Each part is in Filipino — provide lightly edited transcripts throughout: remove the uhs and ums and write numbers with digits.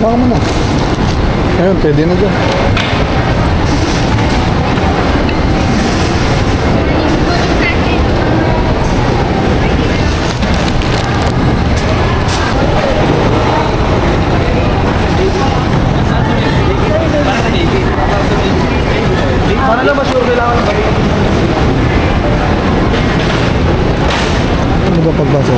Baka mo na. Ayun, pwede na dyan. Para lang ma-sure kailangan ng balik. Ano ba pagbasa?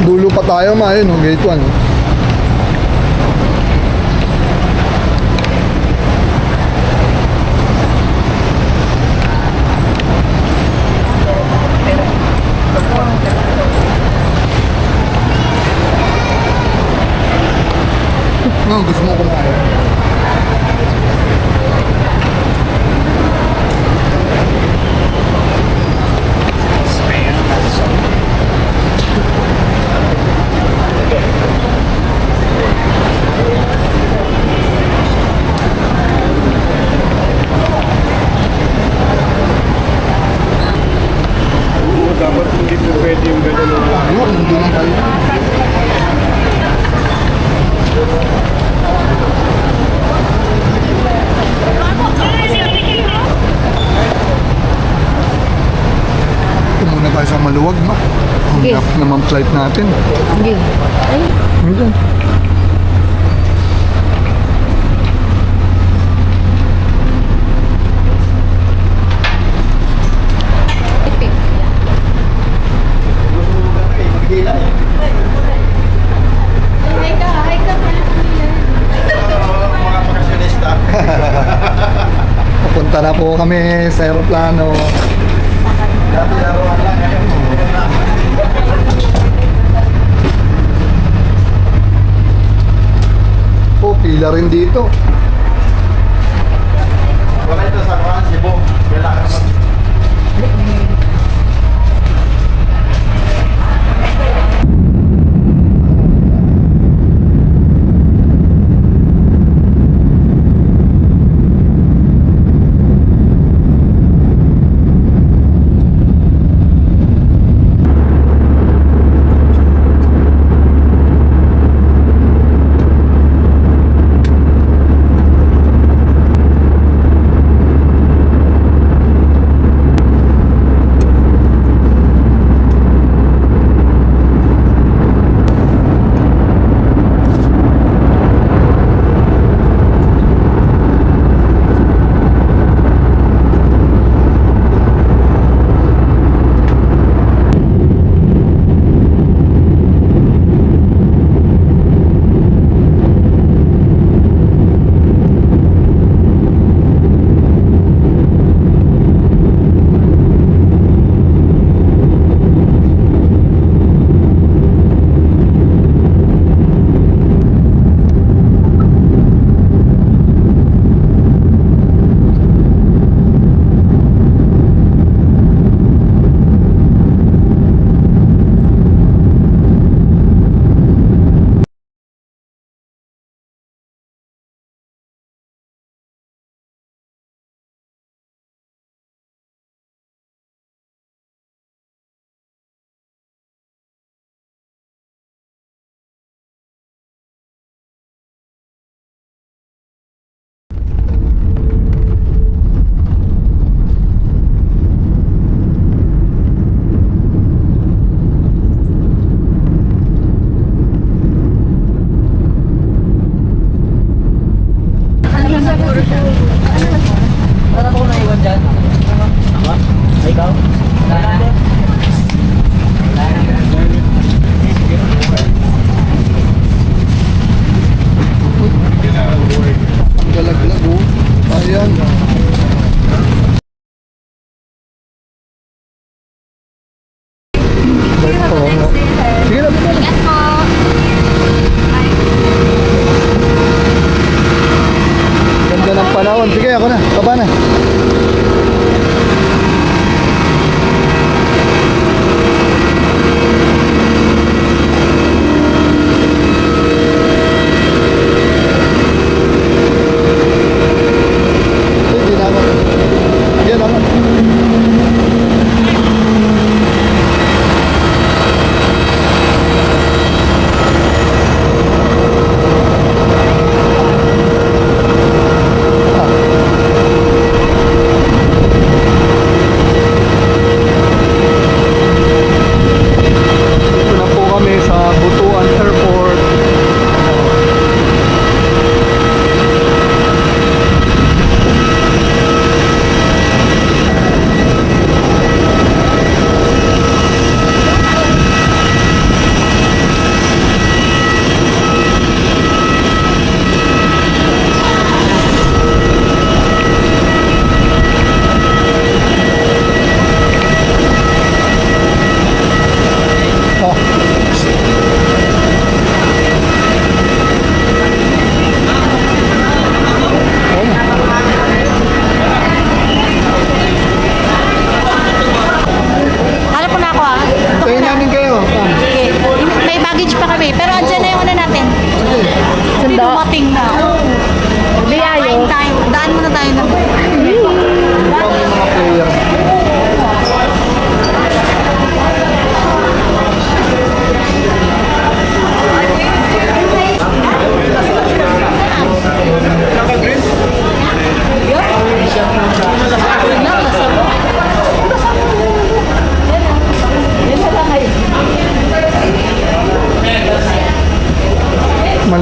Dulo pa tayo ma, yun, no? Gate 1. No, gusto mo kumain. Dapat hindi po pwede yung gano'n ng lahat. Ayun, nandun lang tayo. Ito muna tayo sa maluwag, ma. Ang Okay. dapat naman flight natin. Hindi. Ay, Ayan. ipik. Hi ka. Mga professionista. Papunta na po kami sa aeroplano. Dati laruan lang ngayon. Po, pila rin dito. Wala ito sa Kuan, Cebu. Kailangan mag-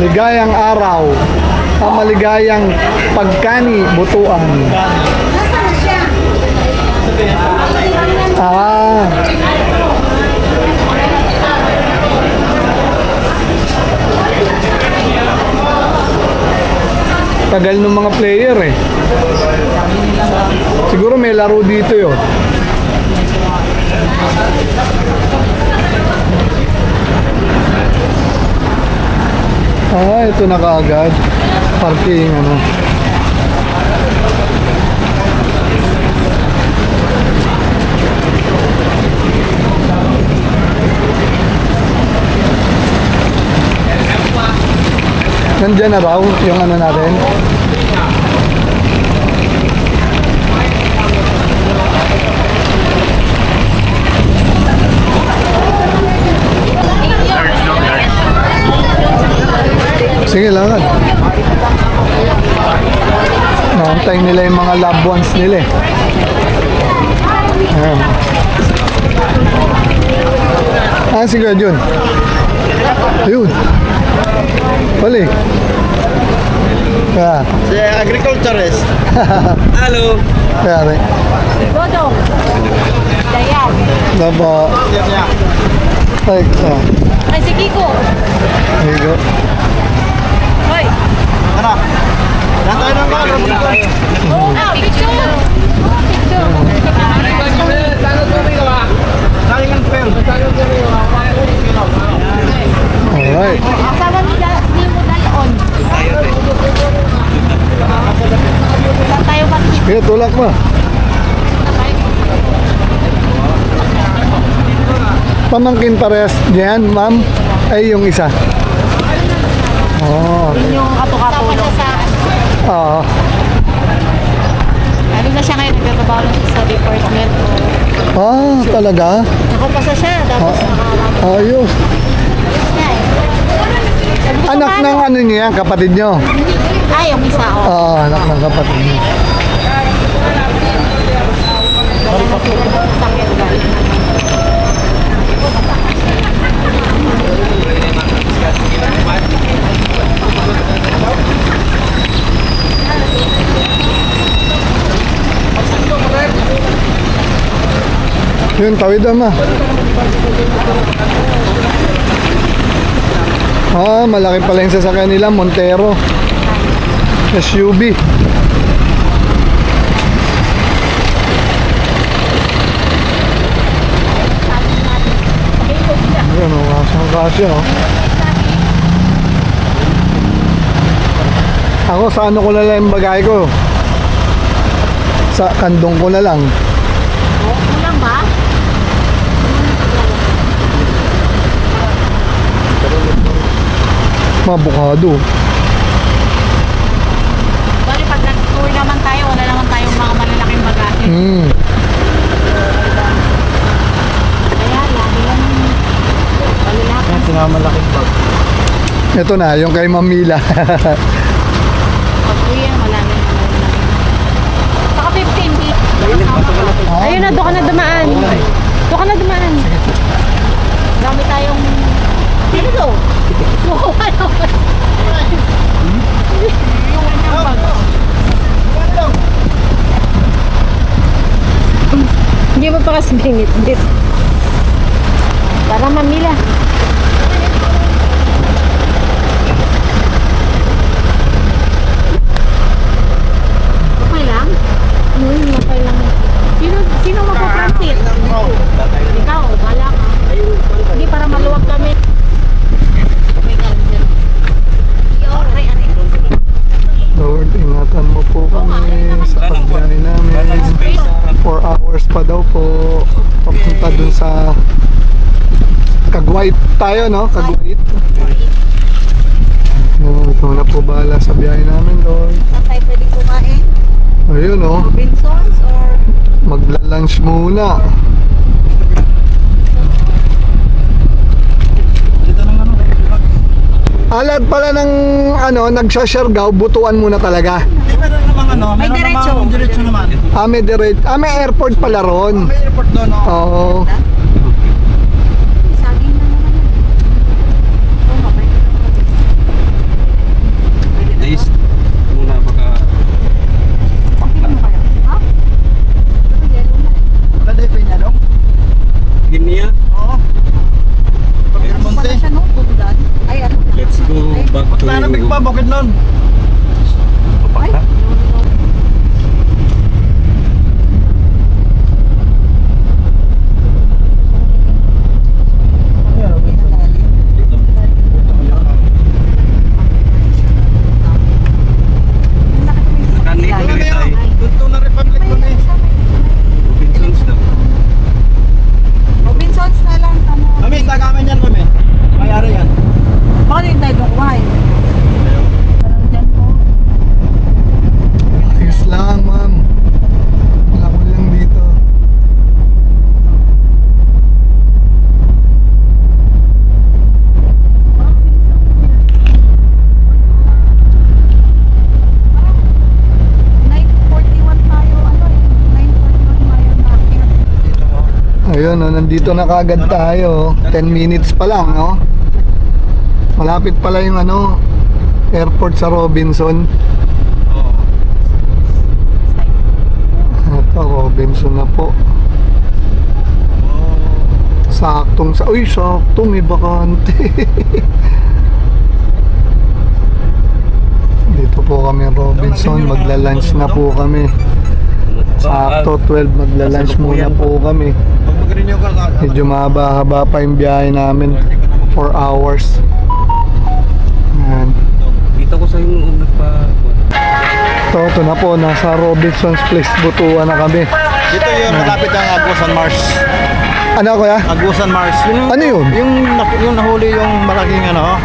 Maligayang araw. Maligayang pagkani, butuan. Ah. Tagal ng mga player eh. Siguro may laro dito yun. Ah, ito na kaagad. Parking ano. Nandiyan na raw yung ano natin. Sige, lakad. Naantay nila yung mga loved ones nila eh. Ayan. Ah, sige, Jun. Ayun. Balik. Kaya. Si agriculturist. Halo. Kaya rin. Godong. Dayan. Daba. Ay, Ay, si Kiko. there you go. Hoy. Ano? Yan tayo ng mga Oo nga, picture. Picture. Saling ang film. Alright. Asawa nila, hindi mo daloon. Saan tayo kasi? Sige, tulak mo. Pamangkin parehas diyan, ma'am. Ay, yung isa. Oh. Yun yung kato-katulong. Oo. Ano na siya ngayon, nagtatrabaho na siya sa department. Ah, talaga? Nakapasa siya, tapos Ayos. Anak ng ano niya, kapatid nyo? Ay, yung isa, oh. Oo, anak ng kapatid niya. Yun, tawid ama. Ah, malaki pala yung sasakyan nila, Montero. SUV. Ayan o, kasya o. Ako, sa ano ko na lang yung bagay ko? Sa kandong ko na lang. Kulang ba? Mabukado. Bali, pag nag-tour naman tayo, wala naman tayong mga malalaking bagahe. Hmm. Kaya, lagi lang malalaki. Ito nga malaking bag. Ito na, yung kay Mamila. Pag uwi, wala na yung malalaki. Saka 15 feet. Ayun na, doon ka na dumaan. Doon ka na dumaan. Dami tayong... Ano to? Hindi mo pa kasi bingit-bit. Para mamila. Okay lang? Okay lang. Sino magpa-transit? Ikaw, bala ka. Hindi, para maluwag kami. Lord, ingatan mo po kami sa pagbiyahe namin. 4 hours pa daw po. Papunta dun sa Kagwait tayo, no? Kagwait. Ikaw na po bahala sa biyahe namin, Lord. Saan tayo pwede kumain? Ayun, no? Robinsons or... Magla-lunch muna. Alad pala ng ano, nagsasargaw, butuan muna talaga. Di ba namang ano? May meron diretso. namang diretso naman. May airport pala ron. May airport doon, no? Oo. Saging na naman. Oo, mabay. Nanamig pa, bukid nun. Ito na Republic nun eh. Robinsons na lang, tamo. Mami, tagamin yan, mami. Mayari yan. Bakit yung tayo kumain? Parang dyan po. Ayos lang, ma'am. Wala ko lang dito. Parang 9:41 tayo, ano eh. 9:41 tayo nakakit. Ayun, no, nandito na kagad tayo. 10 minutes pa lang, no? Malapit pala yung ano, airport sa Robinson. Ito, Robinson na po. Saktong sa... Uy, saktong, may bakante. Dito po kami Robinson, magla-lunch na po kami. Sakto 12, magla-lunch muna po kami. Pag mag-renew ka, Medyo mahaba-haba pa yung biyahe namin. 4 hours. Ayan. Dito ko sa yung nagpa... Ito na po, nasa Robinson's Place, Butuan na kami. dito yung malapit ang Agusan Mars. Ano kuya? Agusan Mars. Ano yun? Yung nahuli yung malaking ano,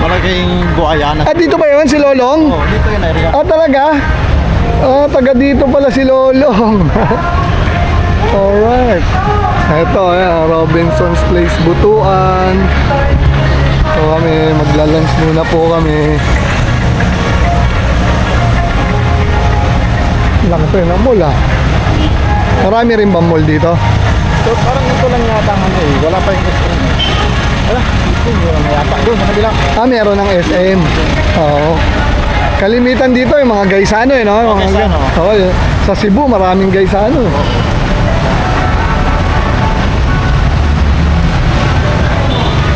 malaking buhaya na. Ah, dito ba yun si Lolong? Oh, dito yun area. Ah, talaga? Ah, taga dito pala si Lolong. Alright. Ito, ayan, Robinson's Place, Butuan. So kami, magla-lunch muna po kami. Laki pa yun ang mall ah. Marami rin ba mall dito? So, parang ito lang yata ang ano eh. Wala pa yung SM. Wala, ito wala na yata. Doon sa kabila. Ah, meron ng SM. Oo. Kalimitan dito yung mga gaysano eh, no? Oh, Gaisano. Oo, sa Cebu maraming gaysano.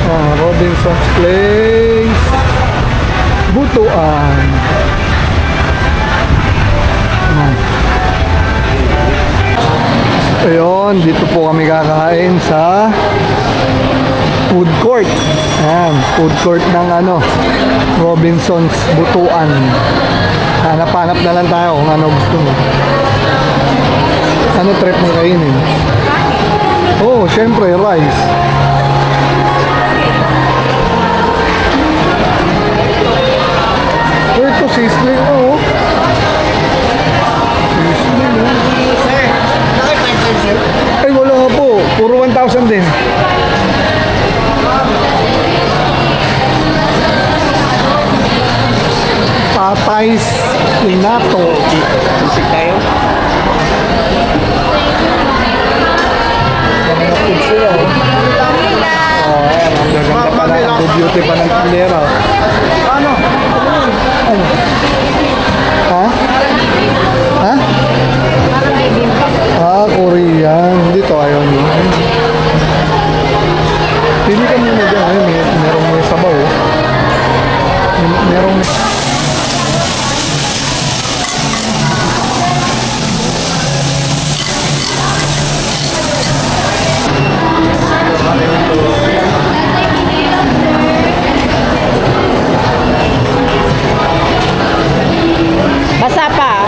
Ah, Robinson's Place. Butuan. Ayun, dito po kami kakain sa food court. Ayan, food court ng ano, Robinson's Butuan. Hanap-hanap na lang tayo kung ano gusto mo. Ano trip mo kainin? Oh, syempre, rice. Oh, ito sizzling, oh. Sizzling, oh. Ay, wala nga po. Puro 1,000 din. Patay's Pinato. Musik tayo. Mga food sila, oh. Oh, ayan. Ang gaganda pala. Ang beauty pa ng tindera. Ano? Ano? Ha? Ha? Ah, Korean. Dito ayaw nyo. Pili ka muna dyan. Ayun, merong may sabaw. Oh. Merong... Basa pa.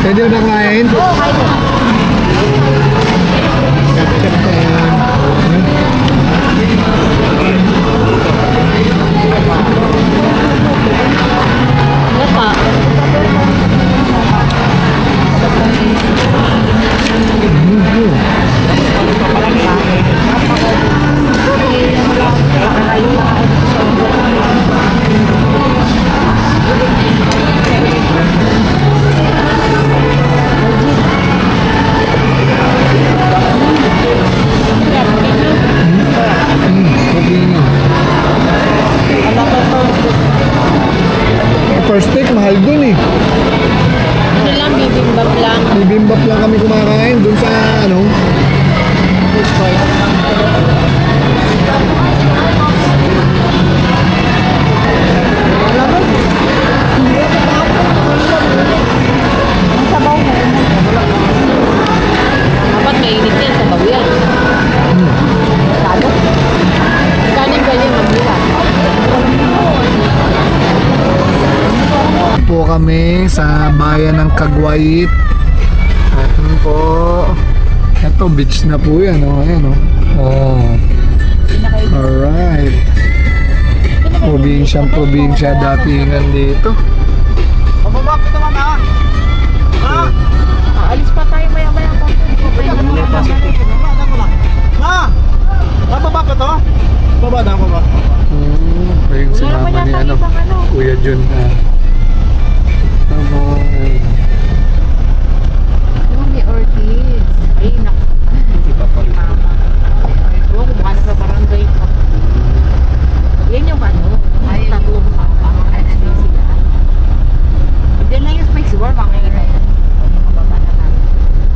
Pwede mo na kumain? Oo, kahit na. Ano pa? First take, mahal dun eh. Ano lang, bibimbap lang. Bibimbap lang kami kumakain dun sa ano. Food court. Dapat mainit yan sa bawian. Sado? Kanin ba yan mabuha? Po kami sa bayan ng Cagwait. At yun po. Ito, beach na po yan. Oh, ayan, oh. Oh. Alright. Probinsya datingan dito. Alis pa tayo maya-maya. Bababa pa to? Baba na ako ba? Ayun si Wala naman mama ni yata ano, ibang ano. Kuya Jun. Ano, Yung may orchids. Ay, naku. Hindi pa pa rin. Mama. Oo, kumukha na sa barangay ko. Yan yung ano, tatlong papa. Ano sila. Hindi lang yung spicy war, mga yan. Mababa na namin.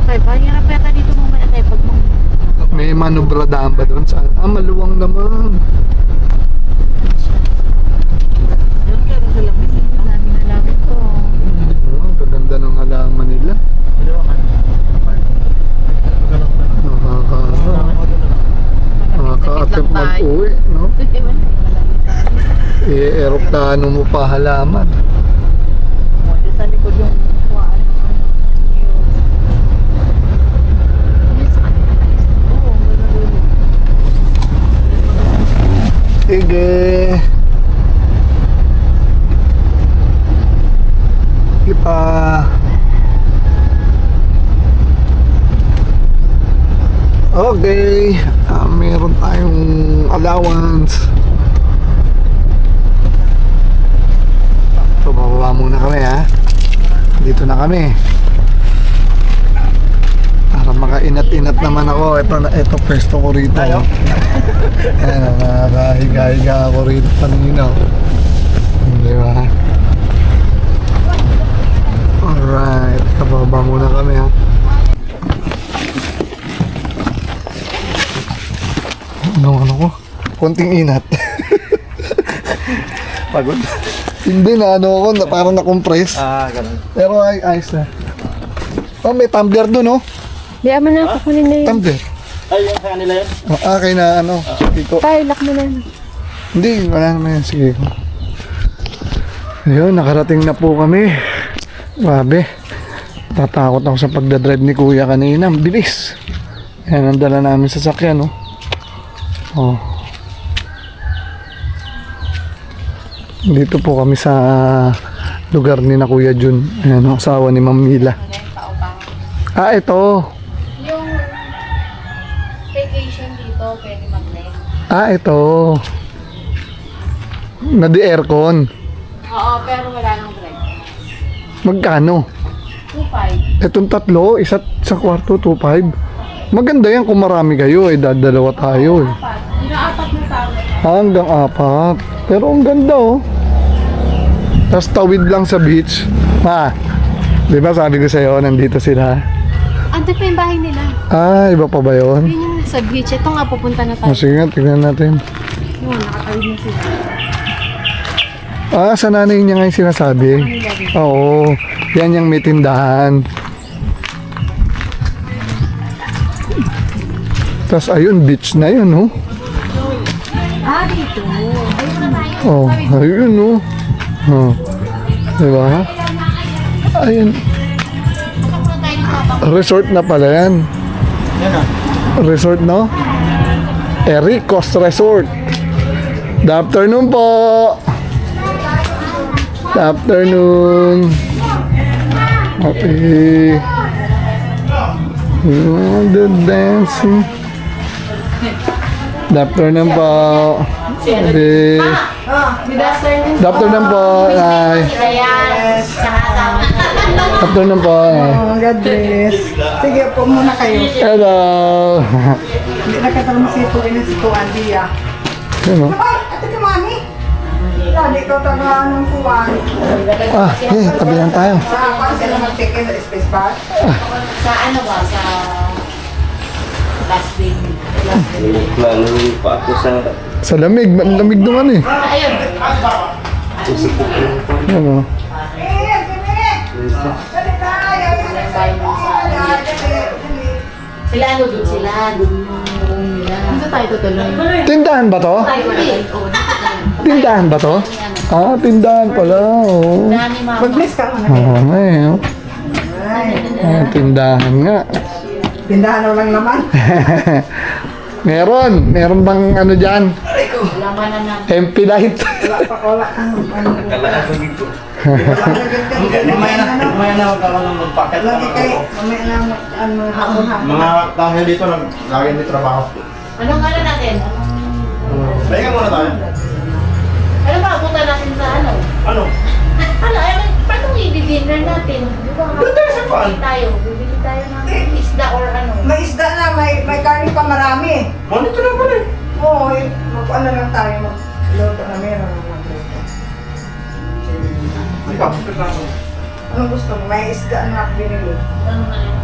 Okay, parang hirap yata dito mamaya tayo pag may manubradaan ba doon? Saan? Maluwang naman. maraming halaman ko. Kaganda ng halaman nila. Nakaka-attempt mag-uwi, no? I-eroplano mo pa halaman. Sa likod yung kuhaan. Sige. Sige pa. Okay. Meron tayong allowance. So, bababa muna kami ha. Dito na kami. Para makainat-inat naman ako. Ito pwesto ko rito. Ayan, nakakahiga-higa ako rito kanina. Di ba? Alright, kababa muna kami ha. Ano ko? Konting inat. Pagod? Hindi na ano ako, parang na-compress. Ganun. Pero ayos na. Oh, may tumbler dun oh. Di, ama na kukunin na yun. Tumbler. Ay, yung sa kanila yun? Akin na ano. Ito. Tayo, lock mo na. Hindi, wala naman yan. Sige. Ayun, nakarating na po kami. Grabe. Tatakot ako sa pagdadrive ni Kuya kanina. Ang bilis. Yan ang dala namin sa sakyan, no? Oh. Dito po kami sa lugar ni na Kuya Jun. Ayan, ang asawa ni Ma'am Mila. Ah, ito. Yung vacation dito, pwede mag-rent. Ah, ito. Nadi-aircon. Oo, pero wala nang rent. Magkano? 2.5. Itong tatlo, isa sa kwarto, 2.5. Maganda yan kung marami kayo, eh, dalawa tayo eh. Yung 4 na tao. Hanggang 4. Pero ang ganda oh. Tapos tawid lang sa beach. Ma, di ba sabi ko sa'yo, nandito sila. Ando pa yung bahay nila. Ah, iba pa ba yun? Yun yung nasa beach. Ito nga, pupunta na O tayo. sige nga, tignan natin. Yun, nakatawid na sila. Ah, sa nanay niya nga yung sinasabi. Oo, yan yung may tindahan. Tapos ayun, beach na yun, oh. Ah, dito. Ayun na tayo. Oh, ayun, oh. Oh. Diba? Ayun. Resort na pala yan. Yan ah. Resort, no? Ericos Resort. Good afternoon po. Good afternoon. Okay. The dancing. Good afternoon po. Okay. Good afternoon. Good afternoon po. Ay. Ayan. Good afternoon po. Ay. Oh, God bless. Sige, po muna kayo. Hello. Hindi na katalong si po Andy ah. Ano? Ay, ito si Mami. Hindi ko tagaan ng kuwan. Ah, tabi lang tayo. Sa ako sila mag-check-in sa space bar. Sa ano ba? Sa last day. Plano pa ako sa Sa lamig, lamig naman eh. Ayun. Ano? Sila ano din sila. Dun yung nila. Saan tayo tutuloy? Tindahan ba to? Tindahan ba to? Ah, tindahan pala. Oh. Dami mga. Mag-bless ka muna. Oo nga eh. Oh. Ah, tindahan nga. Tindahan mo lang naman. Meron bang ano dyan? Laman na namin. MP Light. Wala kang ano. kalaan ko dito. Mamaya na magkaroon ng mag-packet. Lagi kayo, mamaya na ano, hapon-hapon. Mga dahil dito, lagi may trabaho. Anong ano natin? Pahinga muna tayo. Ano ba? Punta natin sa ano? Ano? Ano? Paano i-dinner natin? Di ba? Doon tayo sa paan. Bibili tayo ng isda or ano? May isda na, may karne pa marami. Dito na pala eh. Oo, mag-ano lang tayo, mag-loto na meron ng mag-loto. Ikaw. Anong gusto mo? May isda na binili. Ano na yun?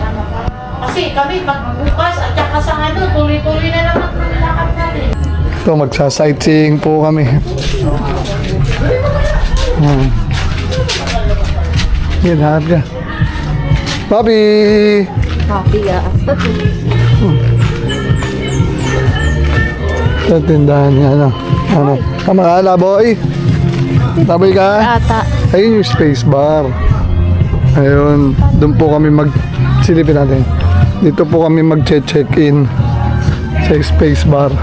Sana pa. Kasi kami magbukas at saka sa ano, tuloy-tuloy na naman ang lakad natin. Ito, magsa-sightseeing po kami. Yan, lahat ka. Papi! Happy ah. Sa tindahan niya, ano? Ano? Kamakala, boy! Taboy ka? Ata. Ayun yung space bar. Ayun, doon po kami silipin natin. Dito po kami mag-check-in sa space bar.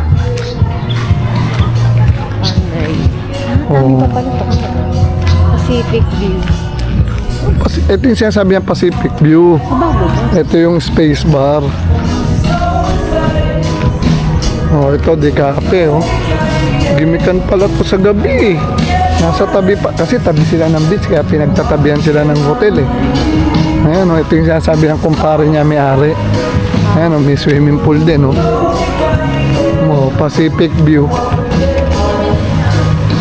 Oh. Pacific View. Ito yung sinasabi ng Pacific View. Ito yung space bar. Oh, ito di kape, oh. Gimikan pala to sa gabi. Nasa tabi pa, kasi tabi sila ng beach, kaya pinagtatabihan sila ng hotel eh. Ayan, oh, ito yung sinasabi ng kumpare niya may-ari. Ayan, oh, may swimming pool din, oh. Oh, Pacific View.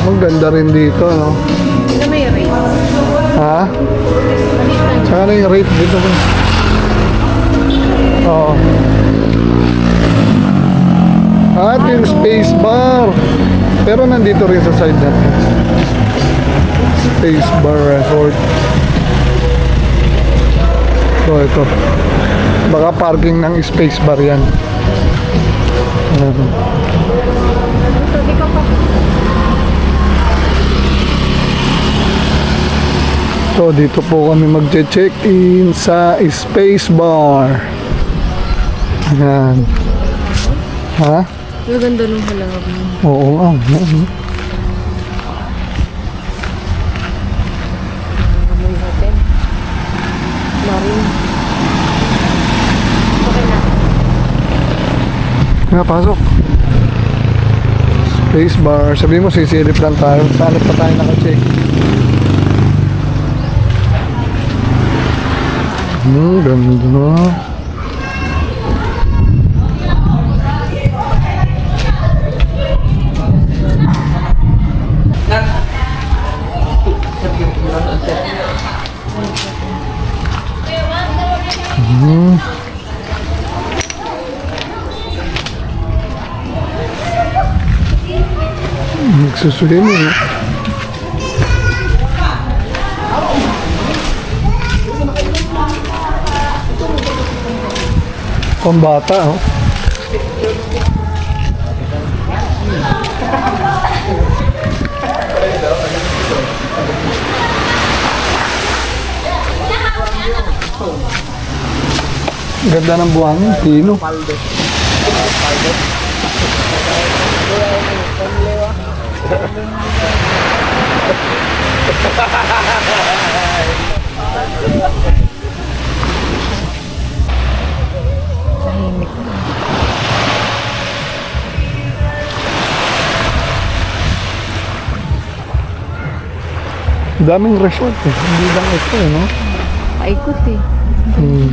Ang ganda rin dito, no? Ano may rate? Ha? Saka na yung rate dito. Oo. At yung space bar. Pero nandito rin sa side natin. Space bar resort. So ito. Baka parking ng space bar yan. Ayan. So dito po kami magche-check-in sa space bar. Ayan. Ha? Maganda nung halawag mo. Oo nga. Ayan. May hotel. Marine. Okay na. Nga, pasok. Space bar. Sabi mo, sisilip lang tayo. Saan pa tayo naka-check? Ganda. Nagsuswimming. Pambata, oh. Ganda ng buhangin, pino. Tahimik. Daming resort eh. Hindi lang ito eh, no? Paikot eh. Hmm.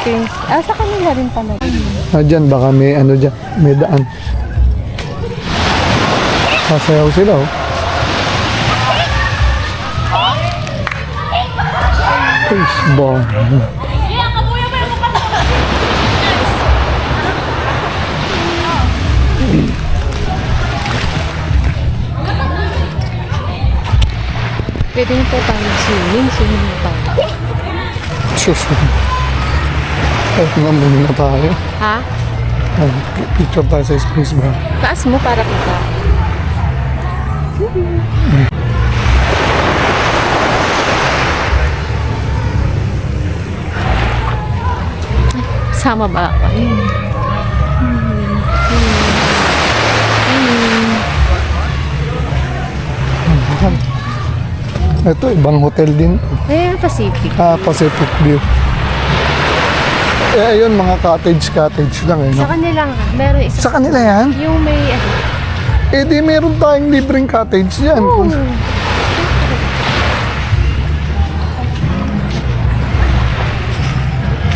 Okay. Sa kanila rin pala. Dyan, baka may ano dyan, may daan. Sasayaw sila oh. Baseball. Pwede na po tayo swimming na tayo. Sus. Kahit nga muna tayo. Ha? Ay, picture tayo sa space bar. Taas mo para kita. Sama ba ako? Ito, ibang hotel din. Ayan, Pacific. Pacific View. Eh, ayun, mga cottage lang eh, no? Sa kanila nga, meron isa. Sa kanila yan? Yung may ano. Eh, di meron tayong libreng cottage yan. Oh.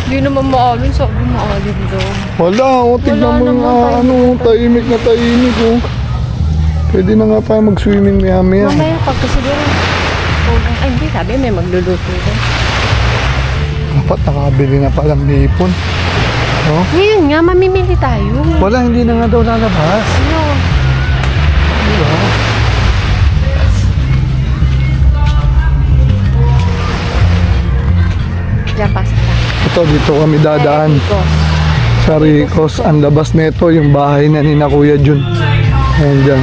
Hindi naman maalin, sabi maalin daw. Wala, tignan Wala mo naman nga, tayo ano, tahimik na tahimik, oh. Pwede na nga tayo mag-swimming maya-maya. Mamaya pagka siguro, ay hindi, sabi may magluluto doon. Dapat nakabili na palang hipon. No? Ngayon nga, mamimili tayo. Wala, hindi na nga daw lalabas. Ano? Diba? Diyan, pasok tayo. Ito, dito kami dadaan. Sa Ricos, ang labas nito, yung bahay na ni na Kuya Jun. Ayan dyan.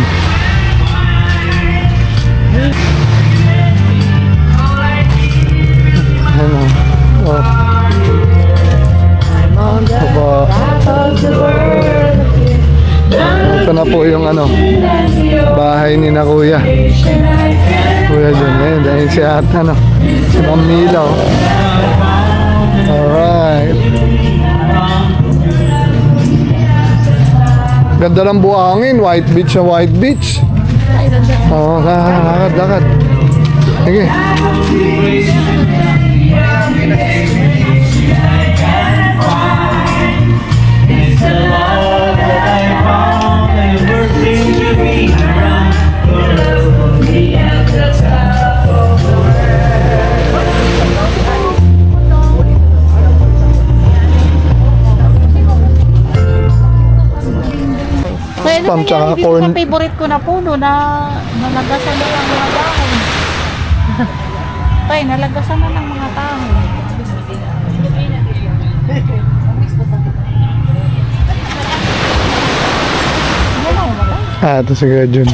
Ayan o. Oh. Aba. Ito na po yung ano, bahay ni na Kuya. Kuya Jun. Ayan, dahil si Ate, ano, si Ma'am Mila. Oh. Alright. Ganda ng buhangin, white beach na white beach. Oo, lakad. Sige. Kaya Spam naman tsaka yan, dito corn. sa favorite ko na puno na nalagasan na ng mga dahon. Tay, nalagasan na ng mga dahon. Ito si Kuya Jun.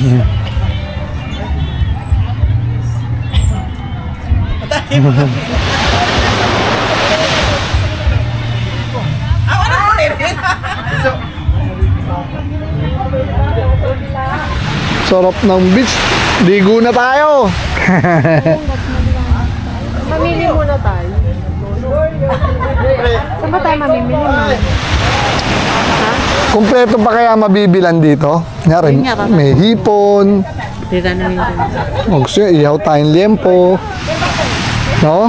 Sarap ng beach. Ligo na tayo. Mamili muna tayo. Saan ba tayo mamimili mo? Kumpleto pa kaya mabibilan dito? Nyari, may hipon. Tira na yun. O gusto nyo, ihaw tayong lempo. No?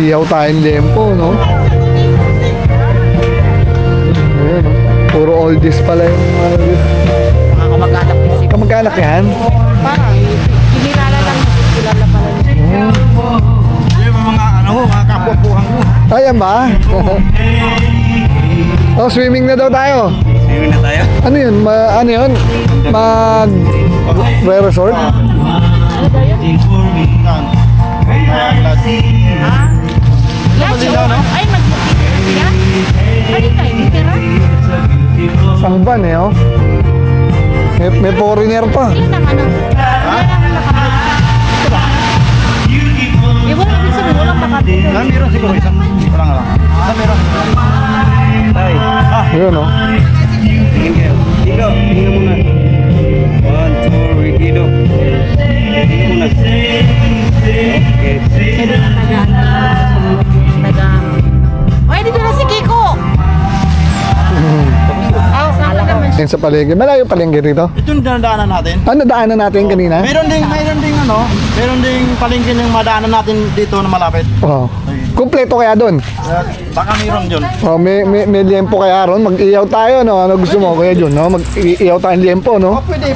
Ihaw tayong lempo, no? Ayan, no? Puro oldies pala yung mga Kamag-anak ko si kamag-anak yan. Parang, hinilala lang. Kilala pala niya. Yung mga mga kapwa-puhang mo. Ayan ba? Oh, swimming na daw tayo. Swimming na tayo. Ano yun? Ano yun? Resort? Ay, mag-titira siya? Ay, tayo, titira? Sangban eh, oh. May foreigner pa. Tingnan ka na. Wala naman nakapag. Eh, wala ibig sabihin, walang Makati. Meron siguro isang. Wala nga lang. Isa meron. Ay. Yun, no? Tingin muna. 1, 2, Rigido. Tingin muna. Okay. Pwede na Ay, dito na si Kiko! Ah, saan naman siya? Yung sa paligid. Malayo palengke rito. Ito yung dinadaanan natin. Ano daanan natin kanina? Meron ding palengke ng madaanan natin dito na malapit. Oh. Kumpleto kaya doon? Baka meron dyan. Oh, may liempo kaya ron. Mag-iyaw tayo, no? Ano gusto mo kaya Jun, no? Mag-iyaw tayong liempo, no? Oh, pwede.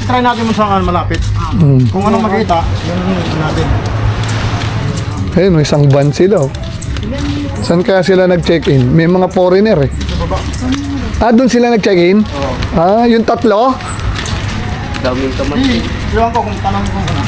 Try natin mo saan malapit. Hmm. Kung anong makita, yun natin. Ayun, may isang van sila, oh. Saan kaya sila nag-check-in? May mga foreigner, eh. Ah, doon sila nag-check-in? Ah, yung tatlo? Daming kaman. Iwan ko kung tanong ko muna.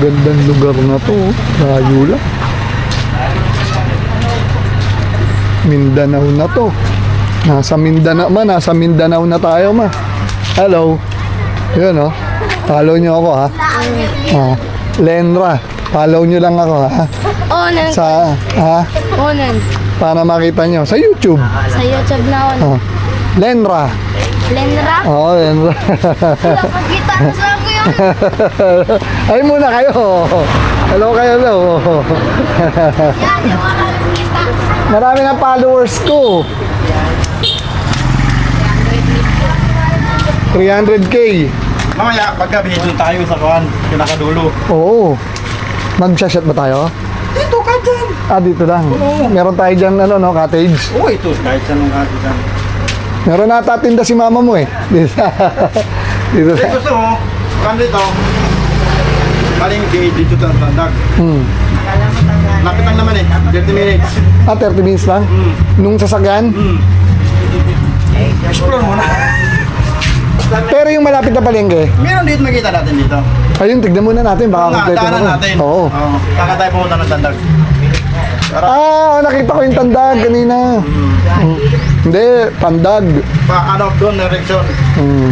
Gandang lugar na to, oh. Layo lang. Mindanao na to. Nasa Mindanao na tayo, ma. Hello. Yun, oh. Follow nyo ako, ha. Ah, Lenra. Follow nyo lang ako, ha. Onan. Onan. Para makita nyo. Sa YouTube. Sa YouTube na onan. Ah. Lenra. Lenra. Oo, Lenra. Pagkita ko sa ko yun. Ay muna kayo. Hello kayo, hello. Yan, yung mga kita. Marami na followers ko. 300k. Mamaya, paggabi, doon tayo sa kuhan, pinakadulo. Oo. Mag-shot ba tayo? Dito ka dyan. Ah, dito lang. Meron tayo dyan, ano, no, cottage. Oo, ito. Kahit saan nung kati dyan. Meron natatinda si mama mo, eh. Dito. Dito Kasi sa... gusto mo, kuhan dito. Palengke, dito tandag. Hmm. Lapit lang naman eh, 30 minutes. Ah, 30 minutes lang? Nung sasakyan? Explore muna. Pero yung malapit na palengke, Meron dito makita natin dito. ayun, tignan muna natin. Baka Nga, kompleto daanan na. natin. Oo. Saka tayo pumunta ng tandag. Ah, nakita ko yung tandag kanina. Hindi, pandag. Ano, doon, direction. Hmm.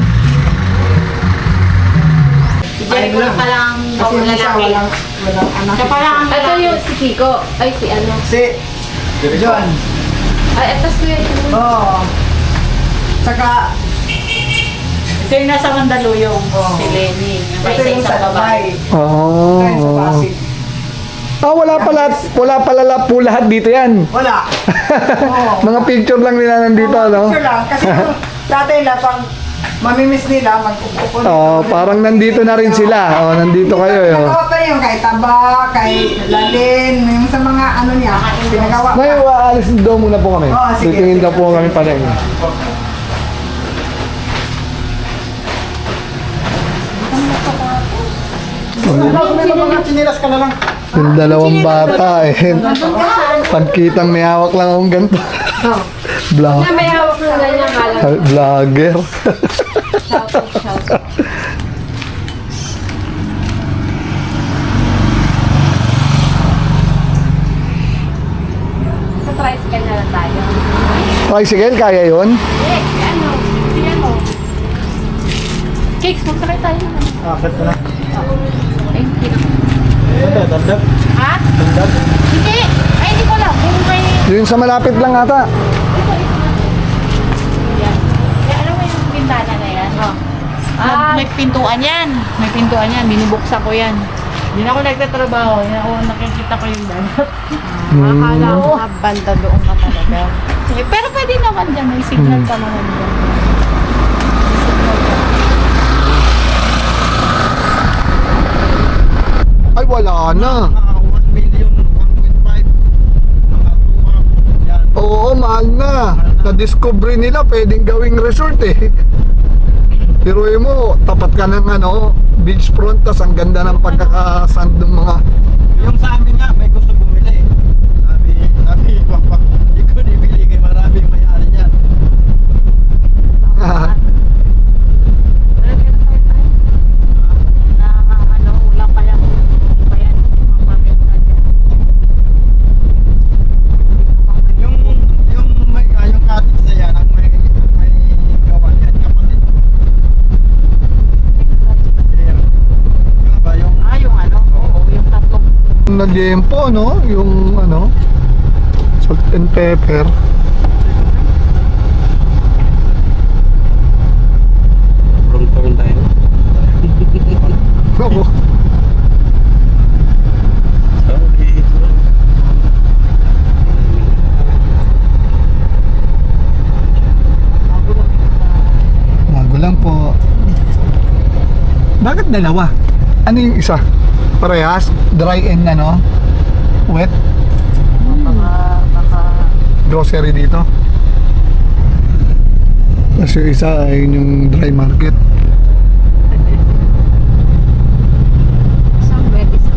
Jericho pa lang ako lalaki. Siya pa lang ang Ito lalaki. yung si Kiko. Ay, si ano. Si John. Ay, ito si Oo. Tsaka, Ito yung nasa Mandaluyong. Si Lenny. Yung may ito yung isa-isang sa babae. Dubai. Oh. Ito yung sa Pasig. Ah, wala pala po lahat dito yan. Wala. Oo. Mga picture lang nila nandito, no? Picture lang. Kasi kung dati na pang mamimiss nila, mag-upo Oh, parang nandito na rin sila. Oh, nandito kayo, eh. Oh. Nagawa pa yung kay Taba, kay Lalin, yung sa mga ano niya, pinagawa May pa. aalis daw muna po kami. Oo, sige. Titingin daw po kami pa rin. May mga chinilas ka na lang. Yung dalawang bata, eh. Pagkitang may hawak lang akong ganito. Vlog. may hawak na ganyan kalang. Vlogger. Sa tricycle na lang tayo. Tricycle, kaya yun? Eh, ano? Si ano? Cakes, magtry tayo na. Akit ko na. Ay, hindi na. Ito, tandag. Ha? Hindi. Ay, hindi ko alam. Kung may... Yun sa malapit lang ata. Yan. Kaya alam mo yung bintana na yan? May pintuan yan. May pintuan yan. Binubuksan ko yan. Hindi na ako nagtatrabaho. Hindi na ako nakikita ko yung dagat. Akala ko banda doon ka talaga. Eh, pero pwede naman dyan. May signal pa naman dyan. Ay, wala na. 1 million, 1.5. Mga 2 yan. Oo, mahal na. Na-discovery nila, pwedeng gawing resort, eh. Pero mo, tapat ka ng ano, beachfront, tas ang ganda ng pagkakasand ng mga... Yung sa amin nga, may gusto bumili. Sabi, papa, hindi ko nibili kay marami may-ari niyan. Na ano, wala pa yan. na liempo, no? Yung ano, salt and pepper. Wrong turn tayo. Ako. Sorry. Bago lang po. Bakit dalawa? Ano yung isa? Parehas? Dry and ano? Wet? Grocery dito? Tapos yung isa ay yung dry market. Isang wet, isang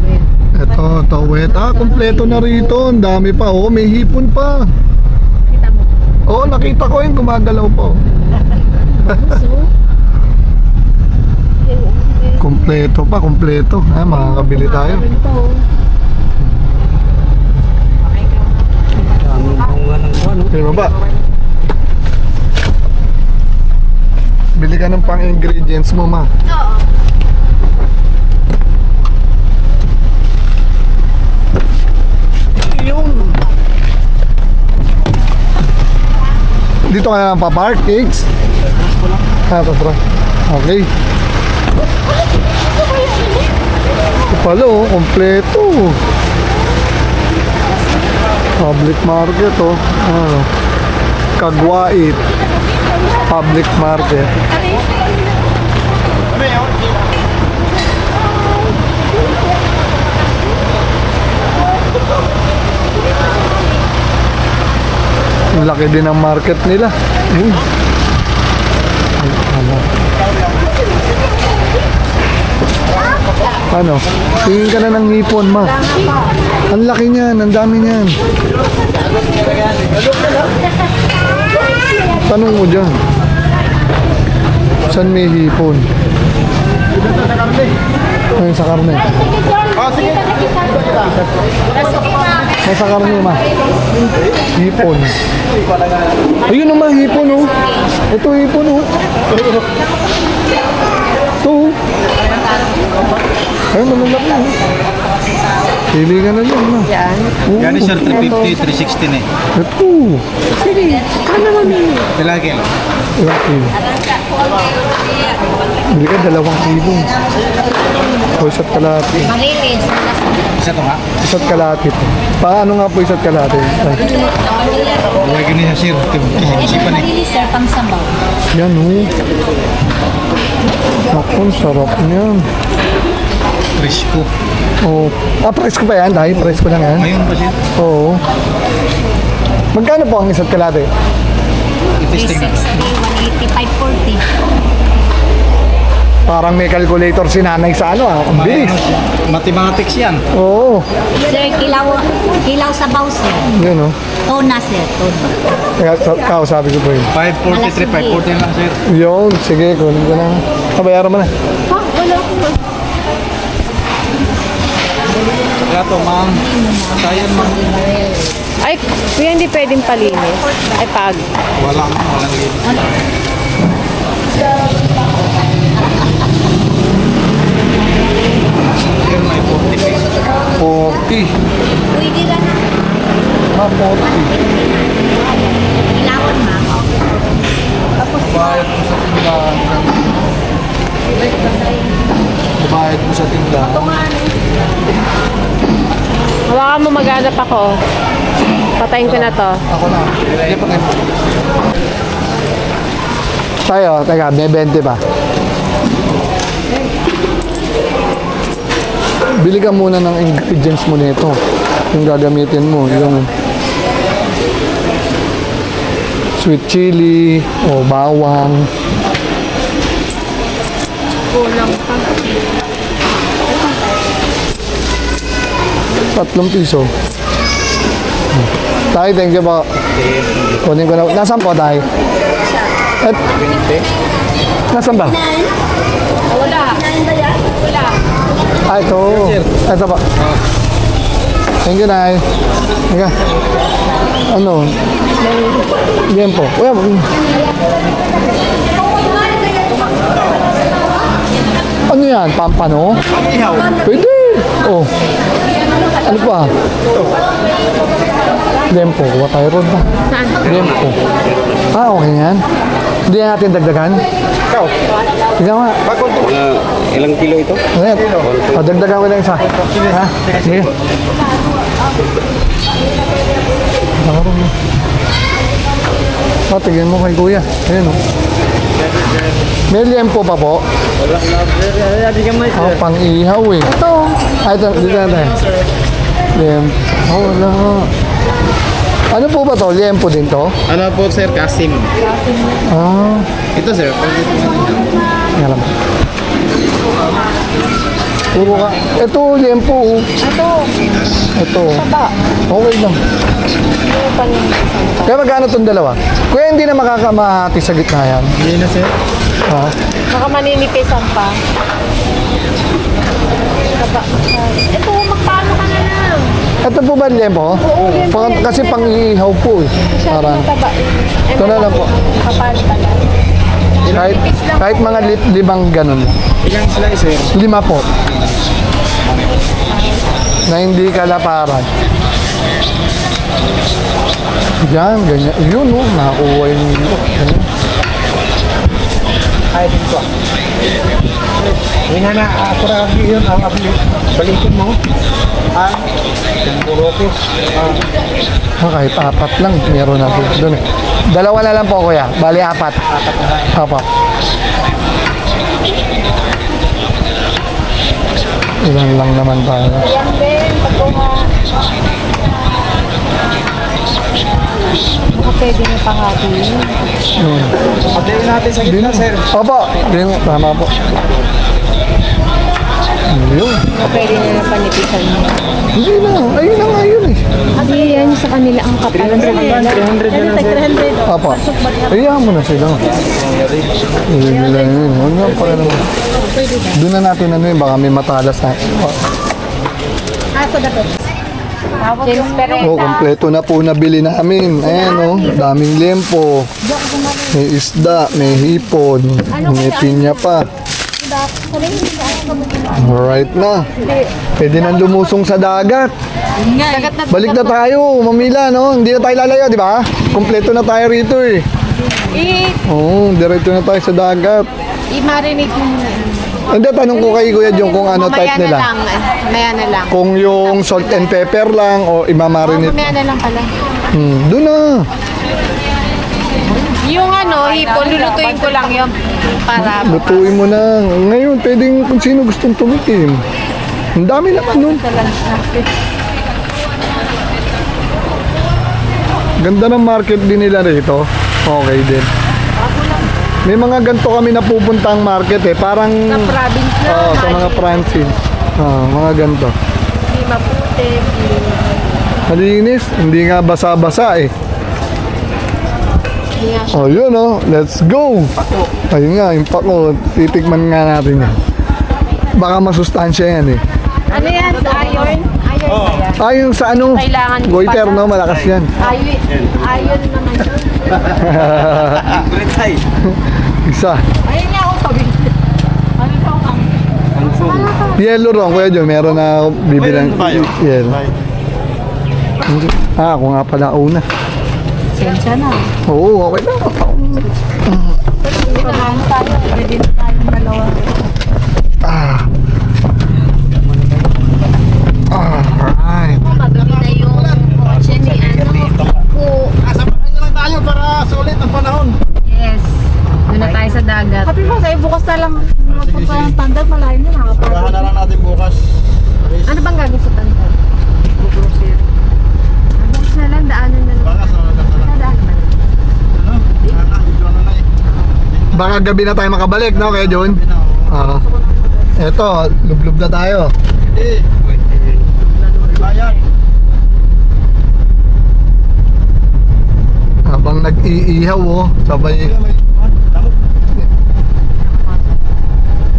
wet. Ito wet. Kompleto na rito. Ang dami pa. Oh, may hipon pa. Kita mo. Oo, nakita ko yung gumagalaw po. Kompleto pa, kompleto. Makakabili tayo. Daming bunga ng buwan, no? Pero ba? Bili ka ng pang-ingredients mo, ma. Oo. Dito ka na pa-park, cakes? Tara. Okay. Ito pala, oh, kompleto. Public market, oh. Ano? Kagwait. Public market. Ang laki din ang market nila. Ano? Tingin ka na ng hipon, ma. Ang laki niyan, ang dami niyan. Tanong mo dyan. Saan may hipon? Ayun sa karne. May sa karne, ma. Hipon. Ayun naman, hipon, oh. Ito, hipon, oh. Ito, oh. Ayun, malalaki, oh. Pili ka na dyan, ma. Yan. Oo. Yan sir, 350, 360 na eh. Ito. Sige, kano mamili? Pilagi. Ilang kilo? Hindi ka 2 kilo. O isa't kalahati. Marilis. Isa to nga. Isa't kalahati po. Paano nga po isa't kalahati? Ay, Huwag ganun siya sir. Kisipan eh. Marilis, sir, pang sabaw. yan o. Naku, ang sarap niyan. Presko. Oh. Presko pa yan? Dahil presko lang yan? Ngayon ba sir? Oo. Magkano po ang isa't kalahati? Itesting na. 180, 540. Parang may calculator si nanay sa ano, ah. Ang bilis. Mathematics yan. Oo. Sir, kilaw sabaw, sir. Yun o. Tona, sir, tona. Kaya kausapin ko po yun. 543, 540 lang sir. Yun, sige, kunin ko na. Kabayaran mo na. Ha? Wala ko ba? Kaya to ma'am. Sayang ma'am. Ay, kuya, hindi pwedeng palinis. Ay, pag. Walang linis. Sir, may 40 pesos. 40. Pwede ka na. 40. Ilawan, ma'am. Bayad mo sa tindahan. Bayad mo sa tindahan. Hawakan mo, maghanap ako. Patayin ko na to. Ako na. Hindi pa kayo. Tayo, teka, may 20 pa. Bili ka muna ng ingredients mo nito. Yung gagamitin mo, yung sweet chili o bawang. Kulang pa. 3 piso. Tay, thank you po. Kunin ko na. Nasaan po, Tay? At, nasaan ba? Wala. Wala. Ah, ito. Ito pa. Thank you, Nay. Teka. Ano? Yan po. Uy, Ano yan? Pampano? Pang-ihaw. Pwede. Oh. Ano pa? Lempo. Kuha tayo ron ba? Saan? Lempo. Ah, okay yan. Hindi na natin dagdagan? Ikaw. Tignan nga. Bakit? Mga ilang kilo ito? Ayan. O, dagdagan ko lang isa. Ha? Sige. Tignan mo kay kuya. Ayan o. May liempo pa po. Oh, pang-ihaw eh. Ito. Ay, ito. Dito natin. Liempo. Oh, wala. Ano po ba to? Liempo din to? Ano po sir? Kasim. Ah. Ito sir. Nga lang. Puro ka. Ito, liempo. Oh. Ito. Ito. Taba. Okay lang. Ito pa niya. Kaya magkano itong dalawa? Kuya, hindi na makakamahati sa gitna yan. Hindi na sir. Ha? Baka maninipisan pa. Taba. Ito, magpaano ka na lang? Ito po ba liempo? liempo yan. Kasi pang-ihaw po eh. Parang, Taba. ito na lang po. Kapal pala. kahit mga limang ganun. Ilang slice sir? 5 po. Na hindi kalaparan. Yan, ganyan. Yun, oh, nakakuha yung nilo. Ganyan. Ay, dito. Hindi na ako na yun ang balikin mo. Yung burokis. Kahit 4 lang, meron na doon. Dalawa na lang po, kuya. Bali 4. Apa. Ilan lang naman tayo. Yan din, pagkuha. Baka pwede niyo pangati. Patayin natin sa gitna sir. Opo, din, tama po. Yun. Baka pwede niyo na panipisan niyo. Hindi na, ayun na nga yun eh. Kasi yan sa kanila ang kapal. 300 na lang sir. 300. Opo. Ayaw mo na sila. Ayun nila yun. Huwag nga pa naman. Doon na natin ano yun, baka may matalas na. Ako na to. James Perez. Oh, kompleto na po nabili namin. Ayan oh, daming lempo. May isda, may hipon, may pinya pa. Alright na. Pwede nang lumusong sa dagat. Balik na tayo, mamila no. Hindi na tayo lalayo, di ba? Kompleto na tayo rito eh. Oo, diretso na tayo sa dagat. I-marinate mo muna. Hindi, tanong ko kay Kuya Jong kung ano type nila. Mamaya na lang. Kung yung salt and pepper lang o imamarinate. Mamaya na lang pala. Doon na. Yung ano, hipon, lulutuin ko lang yun. Para Lutuin mo na. Ngayon, pwedeng kung sino gustong tumikim. Ang dami naman nun. Ganda ng market din nila rito. Okay din. May mga ganito kami napupuntang market eh. Parang sa province na. sa mga Francis. Mga ganito. Hindi maputi. Malinis. Hindi nga basa-basa eh. Hindi nga siya. Oh, yun oh. Let's go. Ayun nga, yung pako. Titikman nga natin yan. Baka masustansya yan eh. Ano yan? Sa iron? Iron ba yan? Yung sa ano? Kailangan Goiter pa- no, malakas yan. Iron naman yun. Bretay. Isa. Ayun nga ako sabi. Ano daw ang? Yellow ron, Kuya John. Meron na ako bibilang Ayun ba yun? yellow. Ako nga pala una. Sensya na. Oo, okay na. Samahan tayo. Ready na tayong dalawa. Alright. Kagabi na yung kotse ni ano. Ko. Sabahan na lang tayo para sulit ang panahon. Yes. Doon na tayo sa dagat. Happy mo sa'yo, bukas na lang. Magpunta ng tandag, malayo na Sabahan nakapagod. na lang natin bukas. Ano bang gagawin sa tandag? Grocery. Bukas na lang, daanan na lang. Baka sa lang. Daanan na lang. Ano? Video na eh. Baka gabi na tayo makabalik, no, Kuya John? Oo. Eto, lublub na tayo. Hindi. Bayad. Habang nag-iihaw, oh, sabay.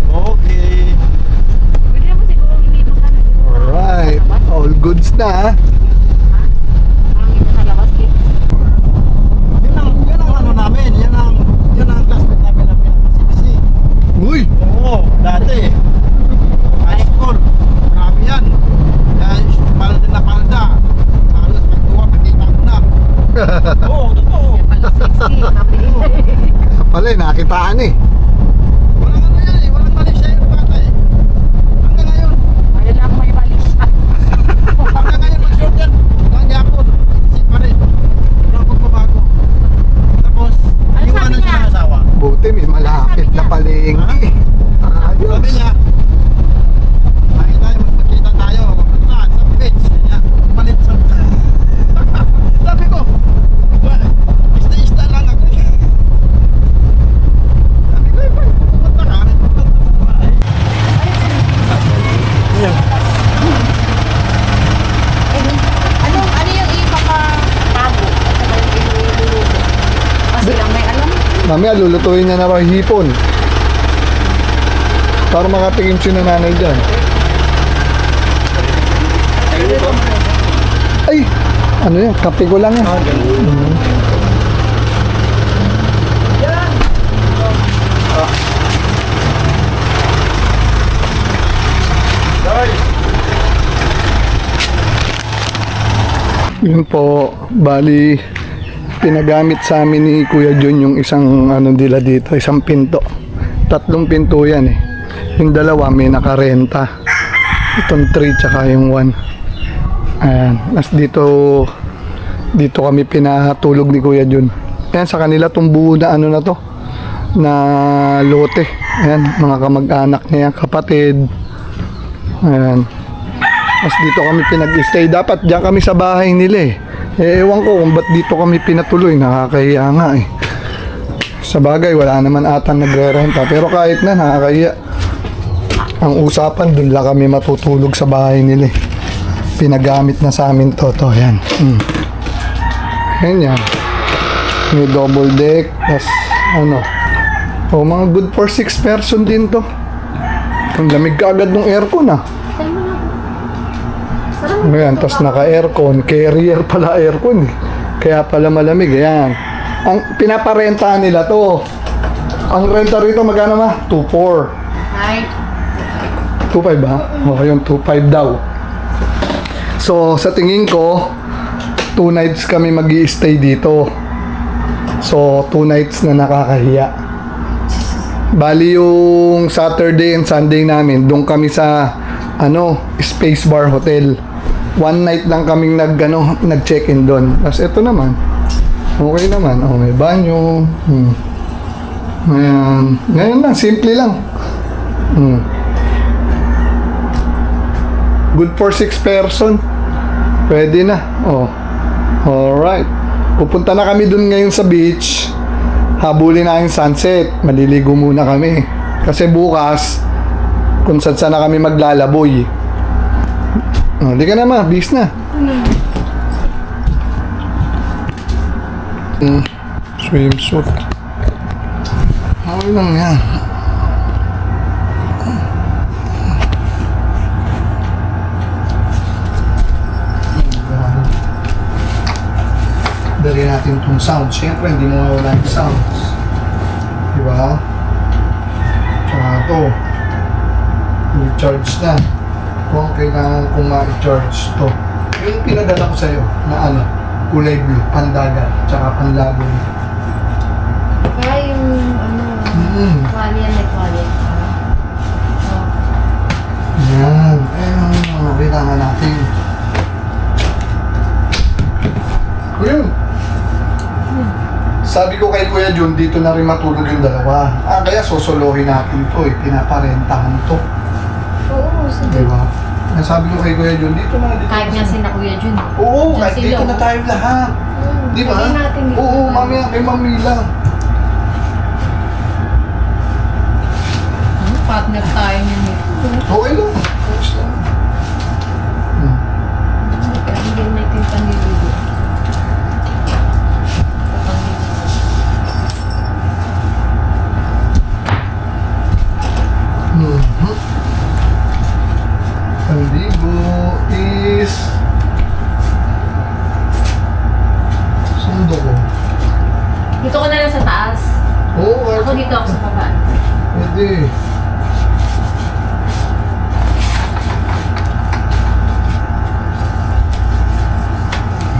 Okay. Pwede naman siguro hindi mo ka na. Alright. All goods na, ha? Pangit sa labas, eh. Yan ang ano namin. Yan ang classmate namin na pinaka-CBC. Uy! Oo, dati. Oo, totoo. Pala sexy. Happy. Pala, nakitaan eh. Walang ano yan eh, walang mali siya yung bata eh. Hanggang ngayon, Wala lang may mali siya. hanggang ngayon mag-short yan. Hanggang yapon, isip pa rin. Wala pang babago. Tapos, Ano iwanan sabi siya niya? ng asawa. Buti may malapit na palengke. Sabi Ayos. niya, "Ay, tayo, magkita tayo. Saan? Sa beach." Niya, malit sa... Sabi ko, isda-isda lang ako. Sabi ko, pupunta ka. Ano yung ipapatago? At saka yung iluluto? Kasi lang may alam. Mamaya lulutuin niya na raw hipon. Para makatingin si nanay dyan. Ay! Ano yan? Kape ko lang yan. Yun po, bali pinagamit sa amin ni Kuya John yung isang ano nila dito, isang pinto. 3 pinto yan eh. Yung dalawa may nakarenta. Itong 3 tsaka yung 1. Ayan. Mas dito kami pinatulog ni Kuya John. Ayan, sa kanila itong buo na ano na to, na lote. Ayan, mga kamag-anak niya, kapatid. Ayan. Mas dito kami pinag-stay. Dapat diyan kami sa bahay nila eh. Ewan ko kung ba't dito kami pinatuloy. Nakakahiya nga eh. Sa bagay, wala naman atang nagre-renta. Pero kahit na, nakakahiya. Ang usapan, dun lang kami matutulog sa bahay nila eh. Pinagamit na sa amin to. Yan. Yan yan. May double deck. Tas ano. Oh, mga good for 6 person din to. Ang lamig ka agad ng aircon ah. Ayan, tas naka-aircon. Carrier pala aircon eh. Kaya pala malamig. Ayan. Ang pinaparentahan nila to. Ang renta rito magkano ma? 2.4. Hi. 2.5 ba? Okay, yung 2.5 daw. So, sa tingin ko, 2 nights kami mag-i-stay dito. So, 2 nights na nakakahiya. Bali yung Saturday and Sunday namin, doon kami sa Space Bar Hotel. 1 night lang kaming nag-check-in doon. Tapos ito naman, okay naman. Oh, may banyo. Ayan. Ngayon lang, simple lang. Good for 6 person. Pwede na. Oh. Alright. Pupunta na kami dun ngayon sa beach. Habulin na yung sunset. Maliligo muna kami. Kasi bukas, kung saan na kami maglalaboy. Hindi ka na ma, bis na. Swimsuit. Okay lang yan. Dali natin itong sound. Siyempre, hindi mo mawala yung sounds. Diba? Tsaka ito. I-charge na. Kung kailangan kong ma-charge to. Yung pinadala ko sa'yo na kulay blue, pandagat, tsaka panlagoy. Kaya yung quality na quality. Yan. Ayun, kailangan natin. Kuya, sabi ko kay Kuya Jun, dito na rin matulog yung dalawa. Kaya sosolohin natin to eh. Pinaparentahan to. Oo, sige. Diba? Sabi ko kay Kuya Jun, dito na. Dito Kahit nga sina Kuya Jun. Oo, Diyan kahit sila, dito na tayo lahat. Di ba? Lagyan natin dito. Oo, mamaya kay Mamila. Partner tayo niyan eh. Okay lang. Ayos lang. Pero hindi natin panliligo. Pandigo is sundo ko. Dito ko na lang sa taas. Oo, Ako dito ako sa baba. pwede.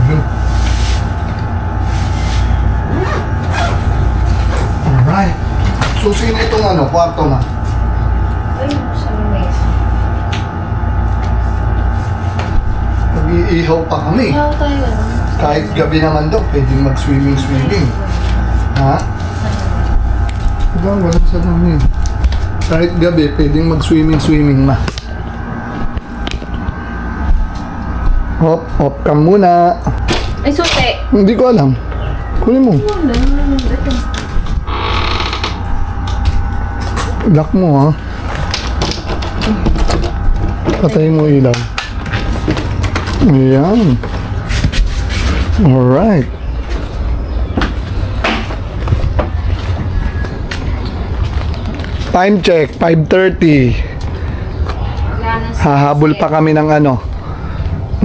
Ayun. Susi na itong ano, kwarto na. Mag-iihaw pa kami. Ihaw tayo. Kahit gabi naman daw, pwedeng mag-swimming. Ha? Wala sa namin. Kahit gabi, pwedeng mag-swimming na. Hop ka muna. Ay, susi. Hindi ko alam. Kunin mo. Lock mo, ha? Patayin mo ilaw. Ayan. Alright. Time check, 5:30. Hahabol pa kami ng ano,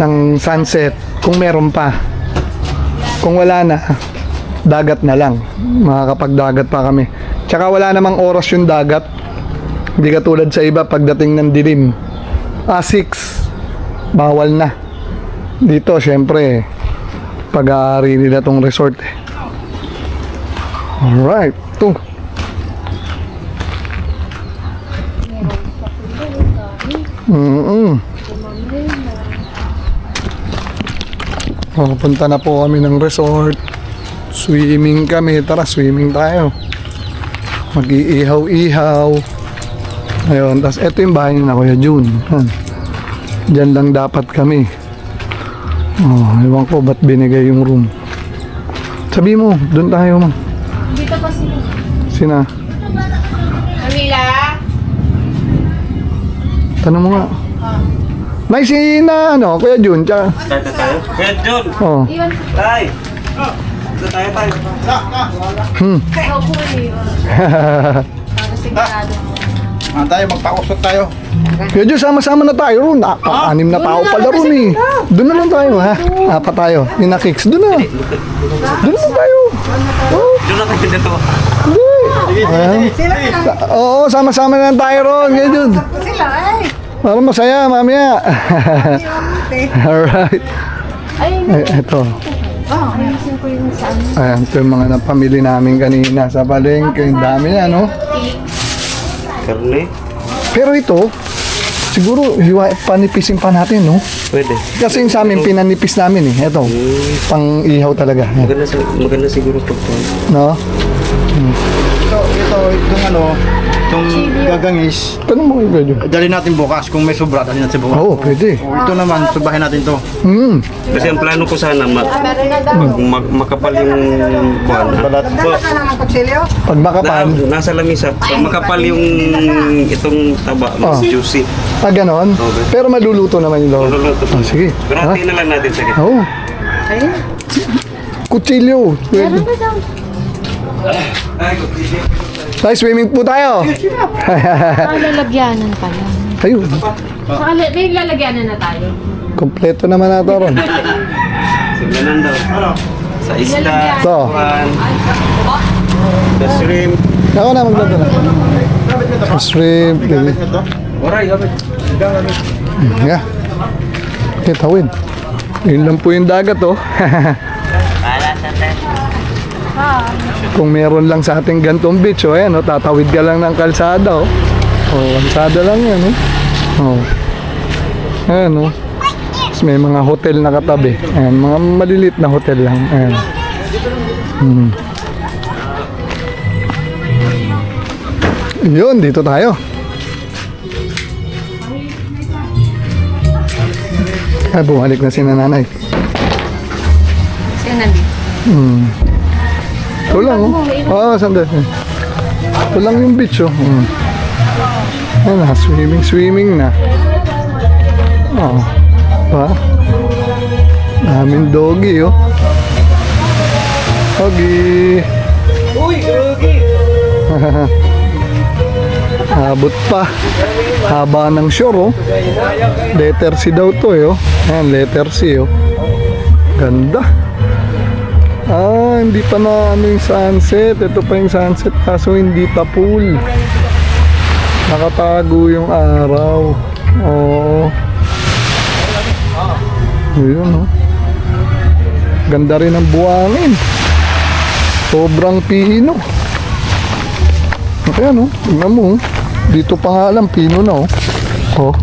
ng sunset, kung meron pa. Kung wala na, dagat na lang. Makakapagdagat pa kami. Tsaka wala namang oras yung dagat. Hindi katulad sa iba pagdating ng dilim. 6. Bawal na. Dito, syempre, pag-aari nila tong resort. Alright, ito. Punta na po kami ng resort. Swimming kami. Tara, swimming tayo. Mag-iihaw-ihaw. Ayun, tapos ito yung bahay na Kuya Jun. Diyan lang dapat kami. Ewan ko ba't binigay yung room. Sabi mo, doon tayo, ma'am. Dito pa sila. Sina? Camila? Tanong mo nga. May sina, ano, Kuya Jun, tsaka... Tayo. Kuya John! Oh. Iwan ko. Tay! Tayo. Ihaw ko eh. Para sigurado. Tayo, magpausot tayo. Kuya Jun, sama-sama na tayo ron. 6 na tao pala ron eh. Doon na lang tayo, ha? 4 tayo. Nina Kicks, doon na. Doon na lang tayo. Oh, Doon na kayo dito. hindi. Ayan. Oo, sama-sama na lang tayo ron, Kuya Jun. Sila ay. Para masaya, mamaya. Alright. Ay, Ito. ayusin ko yung saan. Ayan, ito yung mga napamili namin kanina sa palengke. Ang dami na, no? Karne? Pero ito, siguro, panipisin pa natin, no? Pwede. Kasi yung sa amin, pinanipis namin, eh. Ito, pang ihaw talaga. Ayan. Maganda siguro pag No? Ito, itong ano, itong gagangis. Tanong mo yung medyo. Dali natin bukas. Kung may sobra, dali natin bukas. Oo, pwede. Ito naman, subahin natin to. Kasi ang plano ko sana makapal yung kuwan. Balat. Ano ng kutsilyo? Pag makapal, Nasa lamisa. Pag makapal yung itong taba, mas juicy. ganon. Okay. Pero maluluto naman yung loob. Maluluto. Oh, sige. Pero hatiin na lang natin. Sige. Oo. Kutsilyo. Pwede. Tayo, swimming po tayo. Lalagyanan pala. Ayun. May lalagyanan na tayo. Kompleto naman nato ron. Siglanan daw. Sa isda. Ito. Kuwan. The shrimp. Ako na magdadala. Shrimp. Oray, gabit. Yeah. Okay, tawid. Yun lang po yung dagat, oh. Kung meron lang sa ating gantong beach, oh, ayan, oh, tatawid ka lang ng kalsada, oh. Oh, kalsada lang yan, oh. Oh. Ayan, oh. Tapos may mga hotel na katabi. Ayan, mga malilit na hotel lang. Ayan. Yun, dito tayo. Ay, bumalik na si nanay. Sino nandito? Ito lang, oh. Oo, sandali. Ito lang yung beach, oh. Ayan na, swimming na. Oh. Pa? Daming doggy, oh. Doggy. Uy, Gogi! Abot pa. Haba ng shore, oh. Letter C daw to, eh, oh. Ayan, letter C, oh. Ganda. Hindi pa na ano yung sunset. Ito pa yung sunset, kaso hindi pa full. Nakatago yung araw. Oo. Ayun, oh. Ganda rin ang buhangin. Sobrang pino. Ayan, oh. Tingnan mo, oh. Dito pa nga lang, pino na, oh. Oh.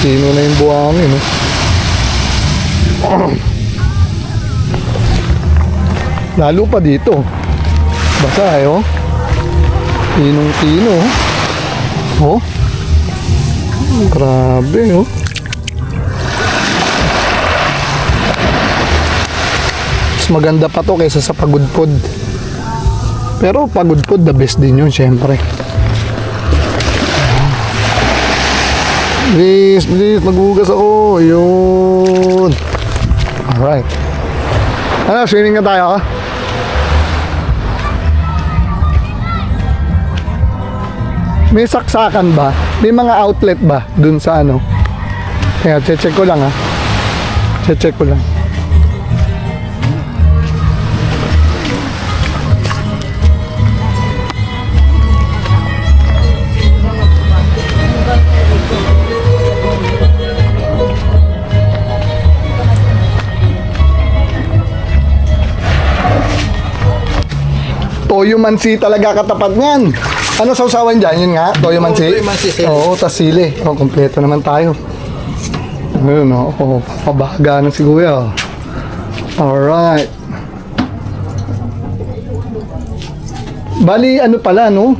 Pino na yung buhangin, oh. Lalo pa dito. Basa, eh, oh. Pinong-pino, oh. Oh. Grabe, oh. Mas maganda pa to kaysa sa pagudpod. Pero pagudpod, the best din yun, syempre. Please, maghugas ako. Yun. Alright. Ano, swimming na tayo, ha? May saksakan ba? May mga outlet ba dun sa ano? Kaya, check ko lang, ha? Check ko lang. Toyo mansi talaga katapat niyan. Ano sausawan dyan? Yun nga, toyo mansi? toyo mansi, sili. Oo, tas sili. O, kompleto naman tayo. Ayun, o. Oh, pabaga na si Kuya. Oh. Alright. Bali, ano pala, no?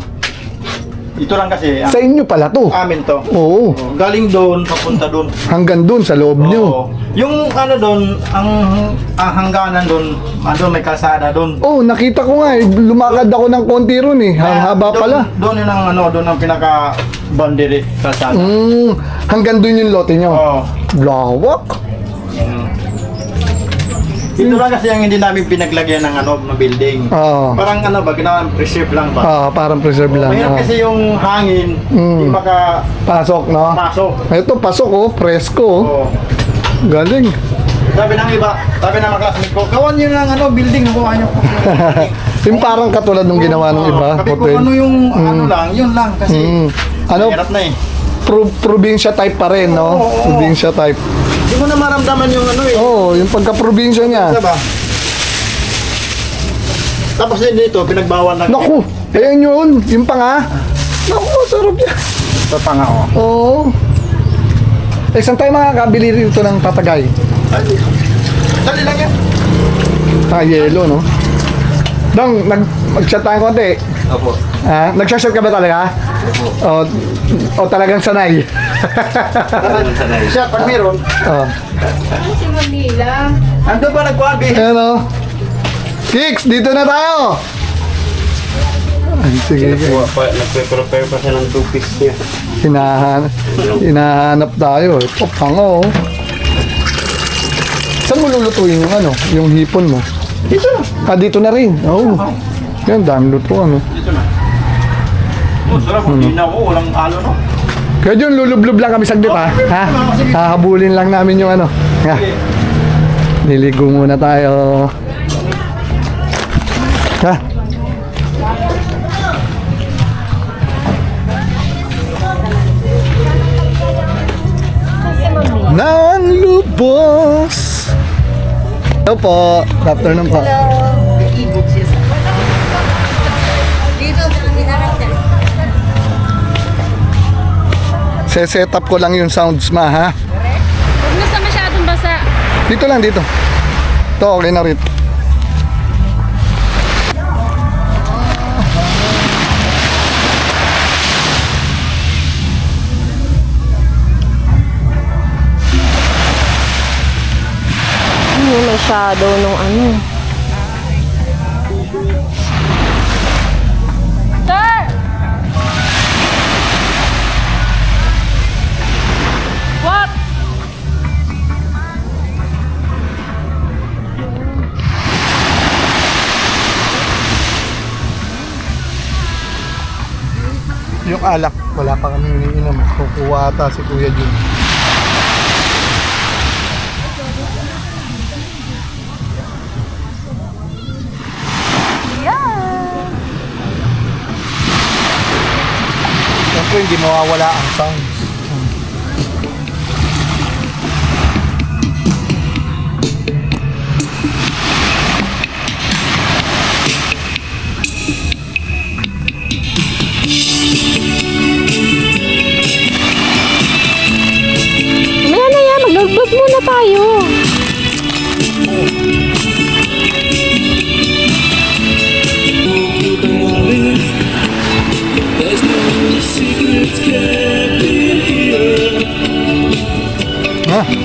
Ito lang kasi, Sa inyo pala to. amin to. Oo. Galing doon, papunta doon. Hanggang dun sa loob nyo. Oo. Yung ano doon, ang hangganan doon, doon may kalsada doon. Oh, nakita ko nga, eh. Lumakad ako ng konti ron eh. Ang haba Doon- pala. Doon yun ang ano, doon ang pinaka boundary kalsada. Hanggang dun yung lote nyo. Oo. Lawak. Ito lang kasi ang hindi namin pinaglagyan ng ano, na building. Oo. Parang ano ba, ginawa preserve lang ba? Ah, parang preserve lang. Mahirap Ah. kasi yung hangin, hindi Pasok, no? makapasok. Ito, pasok, oh. Presko, oh. Oo. Galing. Sabi ng iba, sabi ng mga classmate ko, gawan nyo ng ano, building, nakuha nyo po. Yung parang katulad nung ginawa ng iba. Sabi ko, hotel. ano yung ano lang, yun lang. Kasi, Ano, hirap na eh. probinsya type pa rin, no? Oo. Probinsya type. Hindi mo na maramdaman yung ano eh. Oo, yung pagka-probinsya niya. Diba? Tapos din dito, pinagbawal na. Naku, ayan yun. Yung panga. Naku, sarap yan. Ito pa nga, oh. Oo. Eh, saan tayo makakabili rito ng patagay? Dali lang yan. Yelo, no? Dong, mag-chat tayo konti. Opo. Ha? Nag-shot ka ba talaga? O talagang sanay? Siya, pag meron, Oh. Si Manila. ando ba nagkuhan? Ayan, o. Kicks, dito na tayo! Ay, sige, sige. Nagpe-prepare pa siya ng 2 piece niya. Hinahanap tayo. Ito, pango, oh. Saan mo lulutuin yung ano? Yung hipon mo? Dito na. Dito na rin. Oo. Yan, dami lutuan, no? Dito na. Oh, sarap. Hindi na ako. Walang alo, no? Kaya yun, lulublob lang kami saglit, ha? Ha? Hahabulin lang namin yung ano. Ha? Niligo muna tayo. Ha? Nang lubos. Hello po. Good afternoon po. Set up ko lang yung sounds ma, ha? Huwag na sa masyadong basa. Dito lang, dito. Ito, okay na rin. Ano, may shadow nung ano. Sir! What? Yung alak, wala pa kami iniinom. Kukuha ata si Kuya Jun. Siyempre, hindi mawawala ang sounds.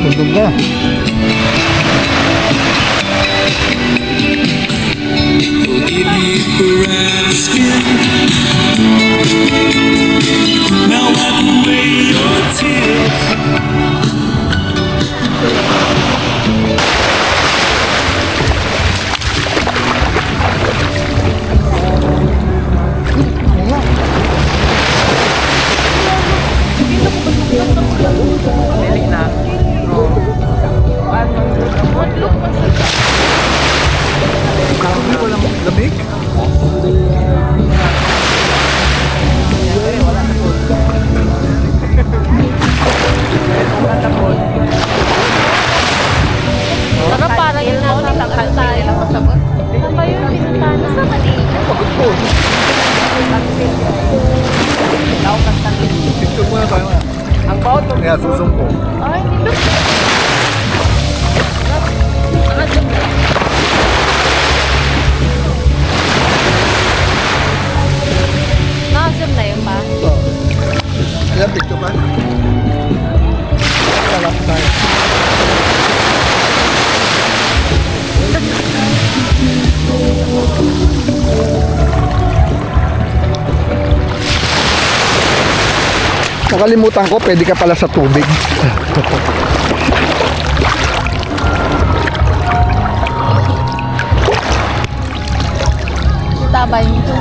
Tundog na. Lamig? Saka parang yung nasa tangkal tayo. Saan ba yun? Pinuntahan sa Manila. Pagod po. Picture muna tayo na. Ang bawat mo. Kaya susumpo. Ay, dito. Nakadum na. Nakasum na yun pa. Ayan, picture pa. Kalap tayo. Nakalimutan ko, pwede ka pala sa tubig. Tabay nito.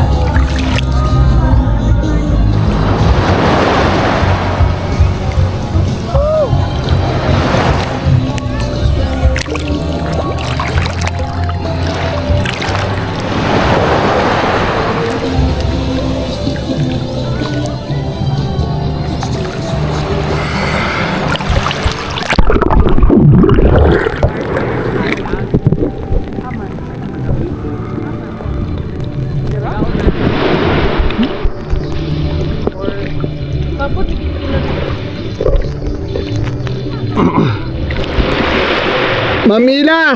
Mamila!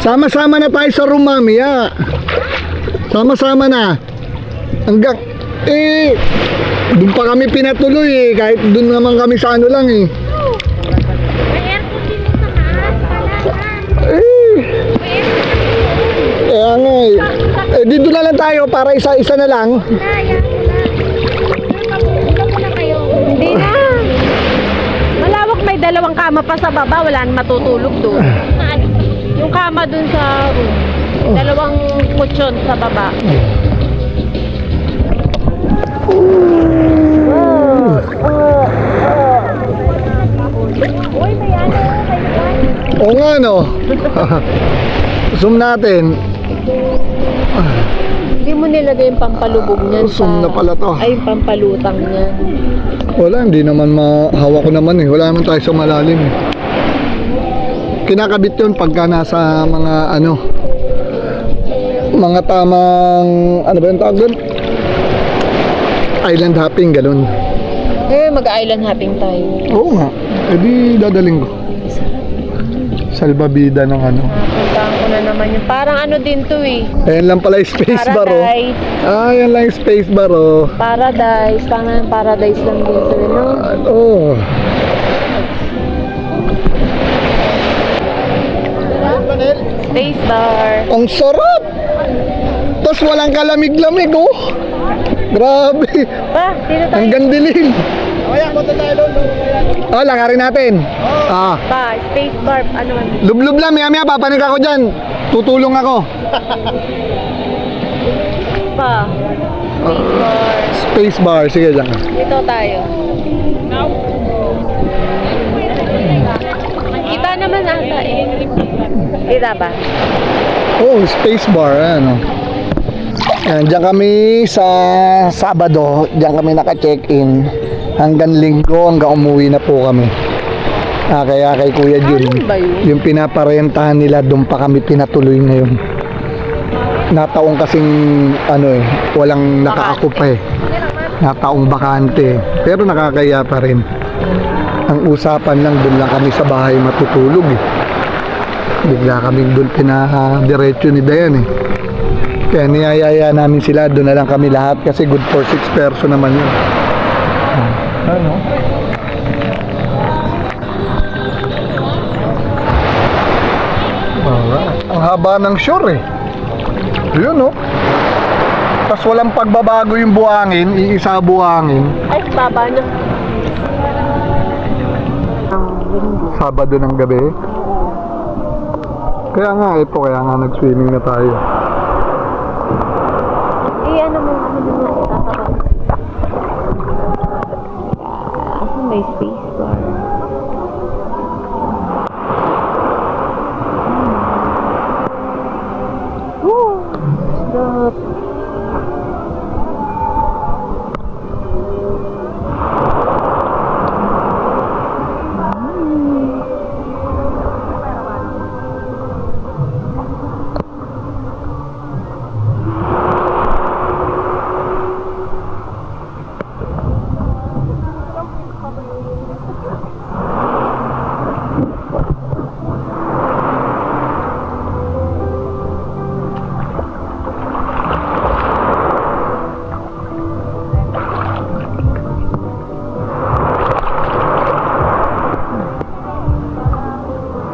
Sama-sama na tayo sa room, Mami, ha? Sama-sama na. Hanggang, doon pa kami pinatuloy, kahit doon naman kami sa ano lang, ano, dito na lang tayo para isa-isa na lang. Hindi na. Malawak, may dalawang kama pa sa baba. Wala na matutulog doon. Yung kama doon sa room. Dalawang kutsyon sa baba. Uy, may ano. Oo nga, no? Zoom natin. Hindi mo nilagay yung pampalubog niyan Zoom na pala to. Ay, yung pampalutang niyan. Wala, hindi naman mahawak ko naman, Wala naman tayo sa malalim, Kinakabit yun pagka nasa mga mga tamang, ano ba yung tawag doon? Island hopping, ganun. Mag-island hopping tayo. Oo nga, edi dadaling ko. Salbabida ng Puntahan ko na naman yung parang din to Ayan lang pala yung space bar, Paradise. Ayan lang yung space bar, Paradise. Parang paradise lang din sila, no? Oo. Space bar. Ang sarap! Tapos walang kalamig-lamig, Grabe! Pa, dito tayo. Hanggang dilim. Oh, lakarin natin. Pa, space bar. Ano man? Lublub lang, maya-maya, papanig ako dyan. Tutulong ako. Pa. Space bar. Space bar, sige lang. Dito tayo. Kita naman ata Kita ba? Oh, space bar, Yan, dyan kami sa Sabado, dyan kami naka-check-in. Hanggang Linggo, hanggang umuwi na po kami. Kaya kay Kuya Jun, ba yun? yung pinaparentahan nila, doon pa kami pinatuloy ngayon. Nataong kasing, walang naka-akupa Nataong bakante. Pero nakakaya pa rin. Ang usapan lang, doon lang kami sa bahay matutulog, Bigla kaming doon pinadiretso ni Dayan, Kaya niyayaya namin sila, doon na lang kami lahat kasi good for 6 person naman yun. Ang haba ng shore eh. Yun oh. Tapos walang pagbabago yung buhangin, iisa buhangin. Ay, baba na. Sabado ng gabi. Kaya nga nag-swimming na tayo. Ano mo na itatapos? Kasi may space bar. Woo! Stop.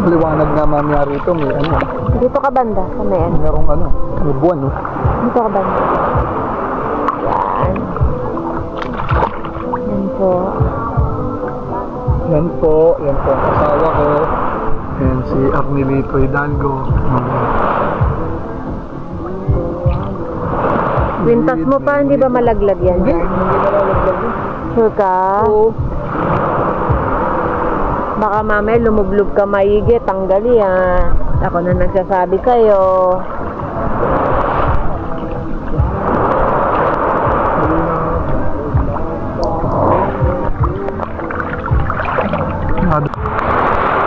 Maliwanag nga mamaya rito, may ano. Dito ka banda, sa may ano. Merong ano, may buwan no. Dito ka banda. Yan. Yan po. Yan po ang asawa ko. Yan si Arnelito Hidalgo. Kwintas mo pa, hindi ba malaglag yan? Hindi nalalaglag yun. Sure ka? Oo. Baka mamaya lumublob ka maigi, tanggali ah. Ako na nagsasabi sa'yo.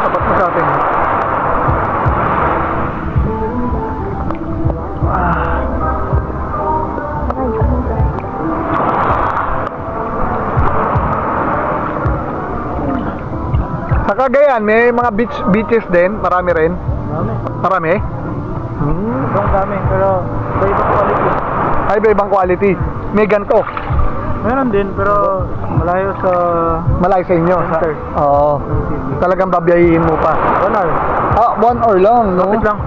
Tapat mo sa atin. Sa Cagayan, may mga beaches din, marami rin. Marami? Sobrang dami, pero iba-ibang quality. Ay, iba-ibang quality. May ganito. Meron din, pero malayo sa Malay sa inyo. Center. Oo. Talagang babiyahin mo pa. 1 hour. 1 hour lang, no? Kapit lang.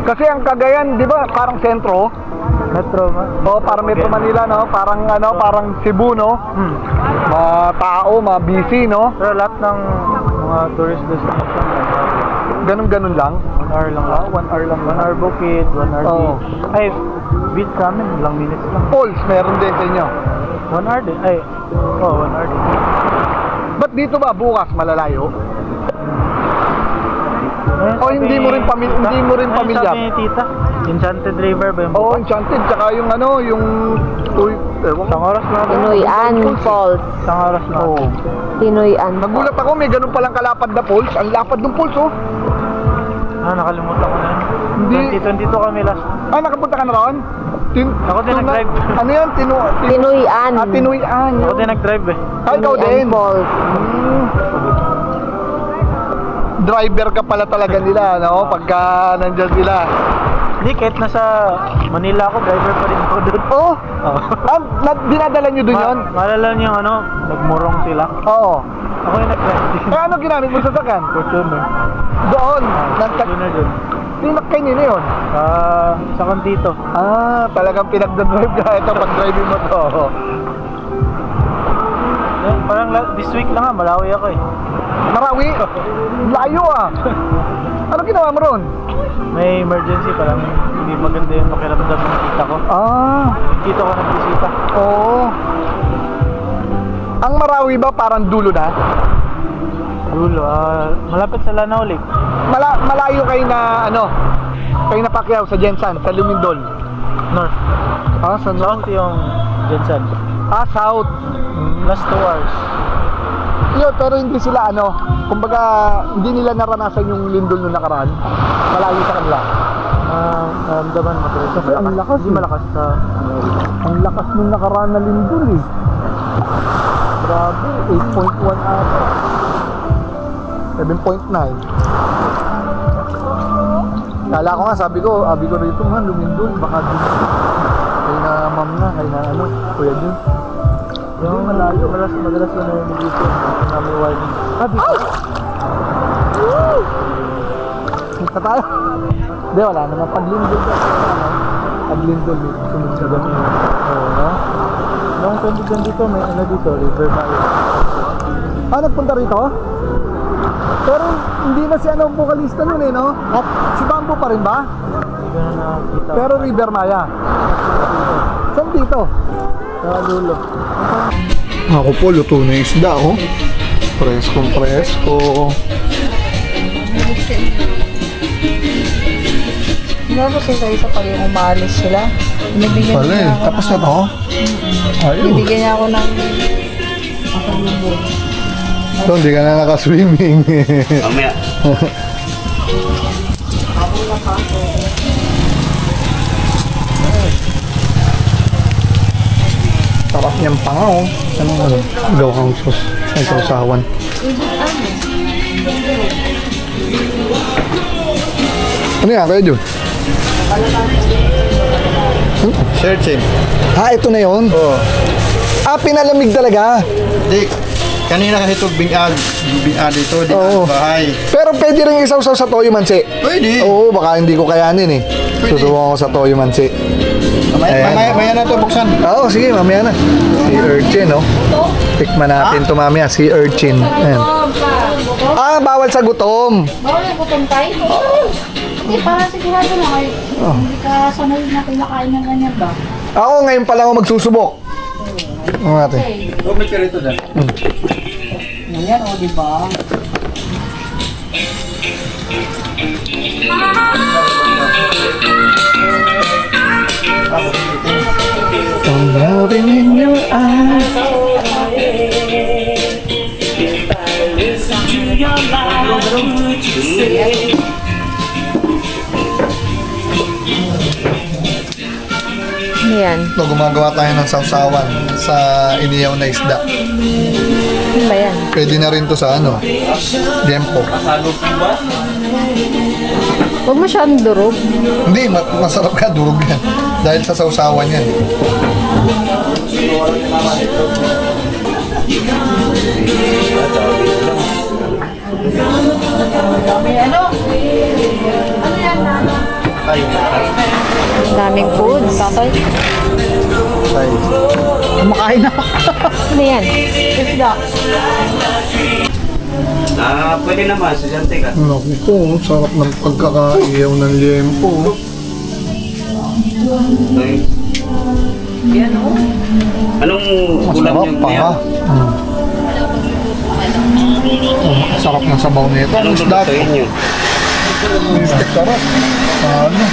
Kasi ang Cagayan, di ba, parang sentro? Metro. Parang Metro Manila, no? Parang parang Cebu, no? Tao, busy, no? Pero lahat ng mga tourist destination, Ganun-ganun lang. 1 hour lang lang. 1 hour lang. 1 hour Bukid, 1 hour Oo. beach. Ay, beach sa amin, ilang minutes lang. Falls, meron din sa inyo. 1 hour din. 1 hour din. Ba't dito ba bukas malalayo? Ayun, O hindi mo rin pamilyar? Sabi ni tita, Enchanted River ba yung Oo, bukas? Enchanted, tsaka yung Isang oras na. Tinoyan Falls. Isang oras na. Oo. Tinoyan Falls. Nagulat ako, may ganun palang kalapad na falls. Ang lapad ng falls, oh. Nakalimutan ko na yun. Hindi. 2022 kami last. Nakapunta ka na ron? Ako din nag-drive. Ano yan? Tinoyan. Tinuyan. Ako din nag-drive eh. Ikaw din. Tinoyan Falls. Driver ka pala talaga nila, no? Pagka nandyan sila. Hindi, kahit nasa Manila ako, driver pa rin ako doon. Oh! Dinadala nyo dun yun? Maalala niyo yung nagmurong sila. Oo. Ako yung nag-drive din. Ano ginamit mo sa sakan? Fortuner. Doon. Fortuner doon. Kanino yun? Sa dito. Talagang pinagdadrive ka. Ito, pag-driving mo to. Parang this week lang Malawi ako eh. Marawi? Layo ah. Ano ginawa mo ron? May emergency, parang hindi maganda yung pakiramdam ng tita ko. Dito ko nagbisita. Oo. Ang Marawi ba parang dulo na? Dulo, malapit sa Lanao Lake. Malayo kayo na kayo na Pacquiao sa Jensan, sa Lumindol. North. Sa South yung Jensan. South. Last 2 hours. Yun, pero hindi sila kumbaga hindi nila naranasan yung lindol nung nakaraan. Malayo sa kanila. Naramdaman mo talaga. Kasi ang lakas. Hindi malakas sa Ang lakas nung nakaraan na lindol eh. Grabe, 8.1 ata. 7.9. Kala ko nga, sabi ko rito nga, lumindol, baka din. Kaya na ma'am na, kaya na kuya din. yung malayo, madalas na narinig dito. May warning. Dito? Punta tayo. Hindi, wala naman. Paglindol ka. Paglindol. Sunod ka doon. Oo, no? Noong kaibigan dito, may ano dito, River Valley. Nagpunta rito? Pero hindi na si ano ang vocalista nun eh, no? At si Bambo pa rin ba? Pero River Maya. Saan dito? Sa dulo. Ako po, luto na yung isda, oh. Presko. Nervous tayo sa pag yung umalis sila. Binibigyan Pala eh, tapos na to? Ayun. Binibigyan niya ako ng So, hindi ka na nakaswimming. Mamaya. Sarap niyang panga, oh. Ano? Gaw kang sus. Ay, sausawan. Ano yan, Kuya Jun? Searching. Ito na yun? Oo. Pinalamig talaga. Di, kanina kasi ito bingag dito, di Oo. bahay. Pero pwede rin isaw-saw sa toyo mansi. Pwede. Oo, baka hindi ko kayanin eh. Pwede. Susubukan ko sa toyo mansi. Ayan. Mamaya na ito buksan. Oo, sige, mamaya na. Si urchin, no? Tikman natin to mamaya, si urchin. Ayan. Bawal sa gutom. Bawal ang gutom tayo. Hindi, para sigurado na kayo. Hindi ka sanay na kinakain ng ganyan ba? Ako ngayon pa lang ako magsusubok. Ano natin? Oh, may perito dyan. Yan, o, diba? I'm loving in your eyes. Ano yan? Ito, gumagawa tayo ng sausawan sa iniyaw na isda. Ano ba yan? Pwede na rin to sa ano, liempo. Huwag masyadong durog. Hindi, masarap ka, durog yan. Dahil sa sausawan yan. Ang daming food. Tatay. Kumakain na ako. Ano yan? Isda. Pwede naman, susyante ka. Naku po, sarap ng pagkakaiyaw ng liempo. Anong ulam Masarap yung pa ha. ngayon? Sarap ng sabaw nito. Ang Anong isda to. lulutuin nyo? Sarap. Ano?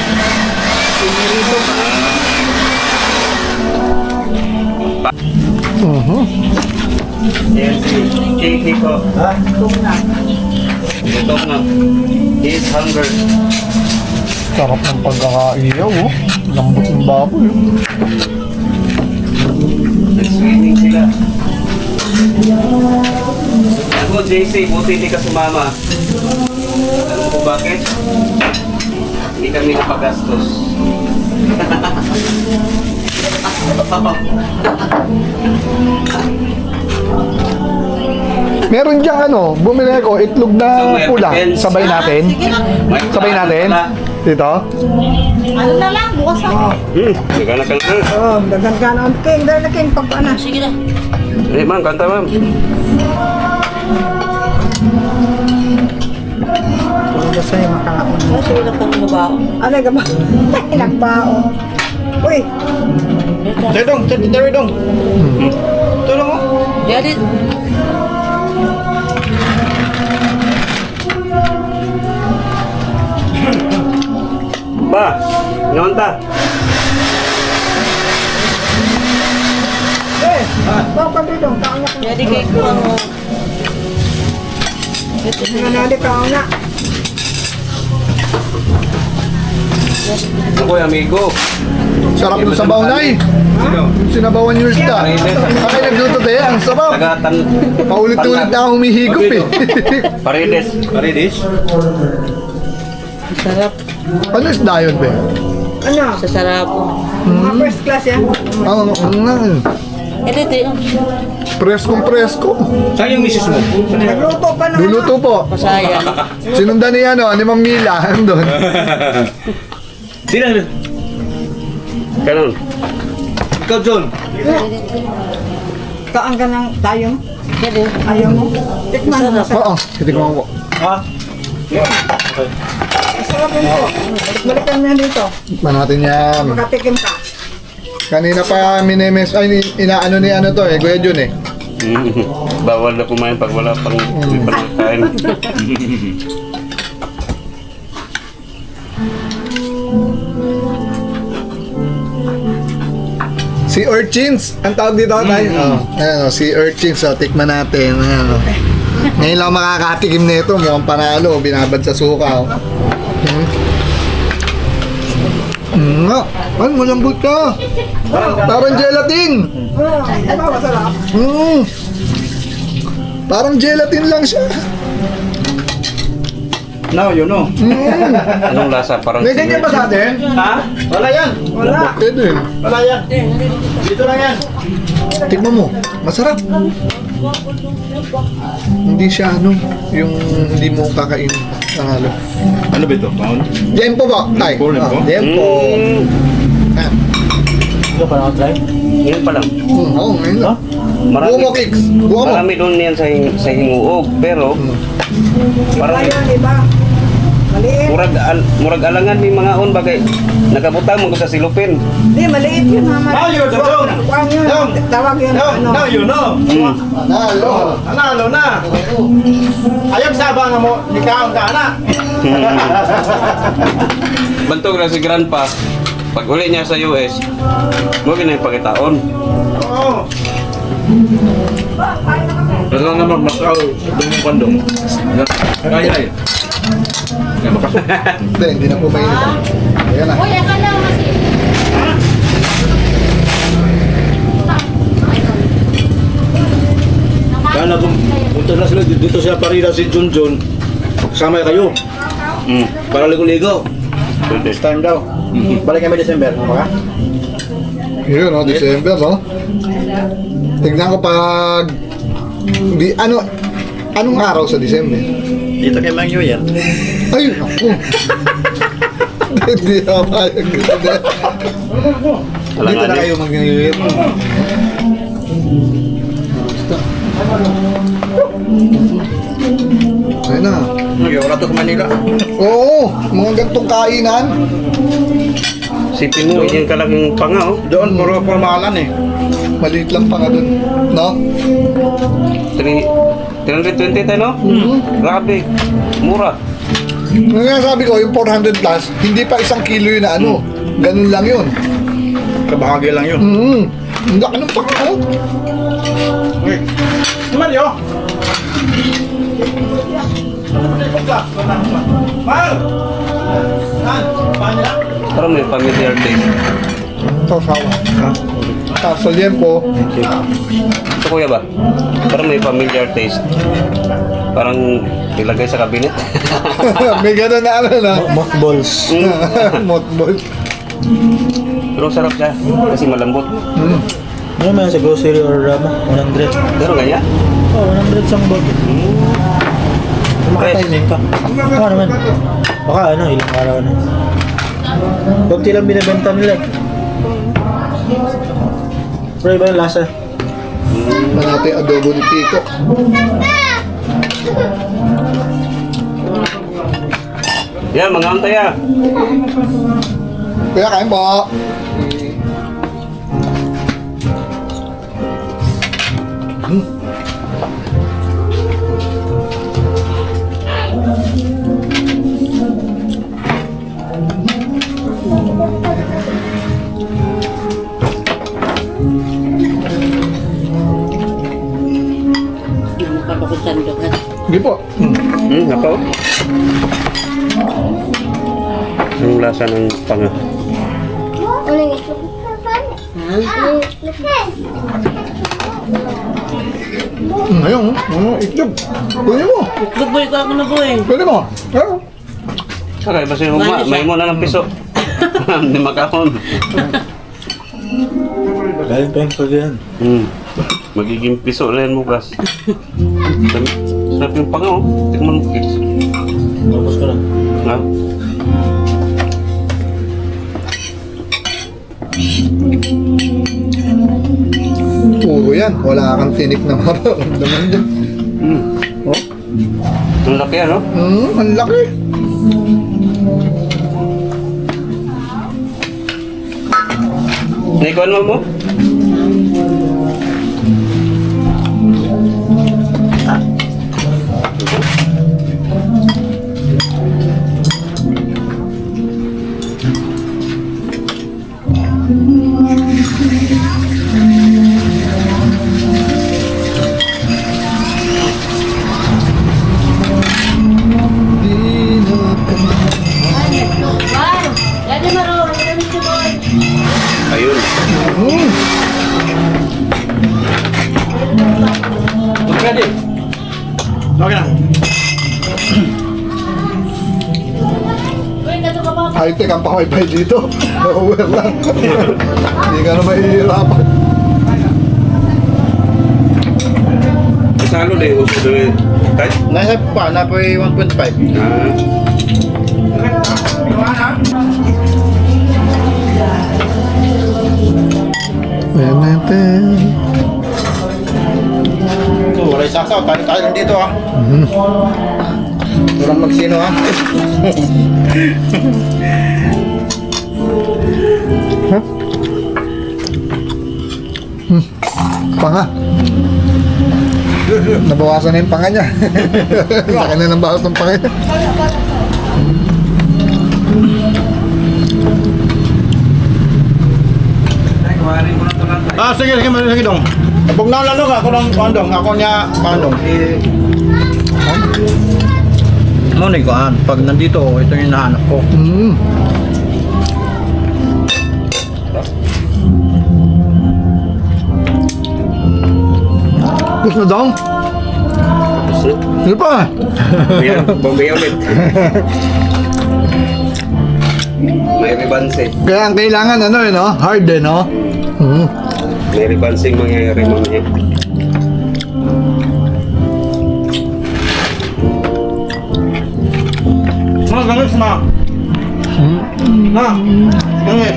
Yan si Kiki ko. Gutom na. He's hunger. Sarap ng pagkakaiyaw, oh. Lambot ng baboy, oh. Nag-swimming sila. Ako, JC, buti hindi ka sumama. Alam mo kung bakit? Hindi kami napagastos. Meron diyang ano, bumili ako, itlog na So, may pula. depends. Sabay natin. Sabay natin. Dito. Ano na lang, bukas ako. Nagana ka na. Oh, dagan ka na. King, dahil na king pag ano. Sige na. Eh, ma'am, kanta ma'am. Hindi sa'yo makaon. Sige na pang nabao. Ano ka ba? Nagbaon. Uy, Tedong. Tulong mo. Jadi, Ba, nyonta. bang pagdidong, kaon na. jadi kay ko ang Nanali kaon na. Ako, amigo. Sarap ng sabaw na eh. Yung sinabawan yung isda. Bakit nagluto tayo? Ang sarap. Tagatan. Paulit-ulit na ako humihigop eh. Paredes. Sarap. Ano isda yun, be? Ano? sa sarap. Mga first class yan. Ano? Preskong presko. Saan yung misis mo? Nagluto pa naman. Luluto po. Sinundan ni ano, ni Ma'am Mila. Andun. Sino? Ganun. Ikaw, John. Kaan ka ng tayo. Ayaw mo. Tikman mo. Oo, titigman ko. Ha? Sarap yun po. Balikan mo yan dito. Tikman natin yan. Makatikim ka. Kanina pa minemes, ay inaano ni ano to eh, Kuya Jun eh. Bawal na kumain pag wala pang kain. Si Urchins, ang tawag dito tayo. Ayan o, si Urchins, so tikman natin. Ayan o. Ngayon lang makakatikim nito, mukhang panalo, binabad sa suka. Oh. Nga, ay malambot ka. Parang gelatin. Diba masarap? Parang gelatin lang siya. Now, you know. Anong lasa? Parang May ganyan ba sa atin? Ha? Wala yan. Wala. Pwede. Wala yan. Dito lang yan. Tikman mo, masarap. Hindi siya ano, yung hindi mo kakain ng halo. Ano ba ito? Pound? Diempo ba? Tay. Diempo? Diempo. Ah. Ngayon pa lang. Oo, ngayon lang. Marami, Buo mo, Kicks. Buo mo. marami doon yan sa hinguog. Pero, parang Ayaw, diba? Maliit. murag alangan may mga on bagay. Nakabutang mo ko sa silupin. Hindi, maliit yun naman. Now you know. Kuhaan yun. Tawag yun. Ano? Now you know. Panalo. Nanalo na. Ayog sabang mo. Ikaw ka na. Bantog na si Grandpa. Pag uli niya sa US, huwag na yung pagkitaon. Oo. Pero naman masao yung kondom. Ay. Hindi na po mainit. Ayan na. Uy, akala ko kasi. Kaya punta na sila dito sa Parida si Junjun. Kasama kayo. Para ligo-ligo. This time daw. Balik kami December. Maka? Yun, no, December, no? Tignan ko pag... Di, anong araw sa December? Dito kay Mang New Year. Ay, naku. Hindi ako payag. Dito na kayo mag-iwit. Ayun na. Wala to sa Manila. Oo, mga gantong kainan. Sipin mo, yan kalaking panga, oh. Doon, puro formalan eh. Maliit lang pa nga dun. No? 320 tayo, no? Grabe. Mura. Yung nga sabi ko, yung 400 plus, hindi pa 1 kilo yun na ano. Ganun lang yun. Kabahagi lang yun. Hindi ka nung pangako. Okay. Mario! Mal! Saan? Paano na? Parang may familiar taste. Sasawa. Tapos liempo. Ito kuya ba? Parang may familiar taste. Parang ilagay sa kabinet. May gano'n na ano na. Mothballs. Mothball. Pero sarap siya. Kasi malambot. Ano man sa grocery or 100? Pero ganyan. Oh, 100 sang bote. Makataimin ka. Baka naman. Baka ano, ilang araw na. Kunti lang binibenta nila eh. Pero iba yung lasa. Manati adobo ni Pico. Yan, mga antay ah. Kaya kain po. Sige po. Nako. Ang lasa ng panga. Ngayon, itlog. Pwede mo. Itlog boy ko ako na boy. Pwede mo. Pero, Sakay, basta yung may mo na ng piso. Hindi makahon. Galing pa yung pagyan. Magiging piso na yan bukas. Sarap yung panga, oh. Tingnan mo, kids. Tapos ka na. Nga. Puro yan. Wala kang tinik na mararamdaman dyan. Oh. Ang laki, ano? Ang laki. Naikuan mo mo? Wow! Daddy Maro, ano si Boy? Ayun. Okay, di. Okay na. Uy, gato ka pa. High-tech ang pa-wifi dito. Na-aware lang. Hindi ka na mahihirapan. Kasalo deh, uso deh. Kahit? Nasa pa, na po 1.5. Ah. Wala isasaw, tayo lang dito ah. Walang magsino ah. Panga. Nabawasan na yung panga niya. Laki na ng bawas ng panga niya. Sige, sige dong. Pag nalalo ka, ako ng pandong, ako niya pandong. Ano ni Kuan? Pag nandito, ito yung hinahanap ko. Gusto mo dong? Ano pa? Ayan, Bombay ulit. May ribanse. Kaya ang kailangan ano no? Hard eh no? May ribanseng mangyayari mamaya. Ma, gangis ma. Ma, gangis.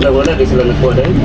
Wala, di sila nagkuha dahil.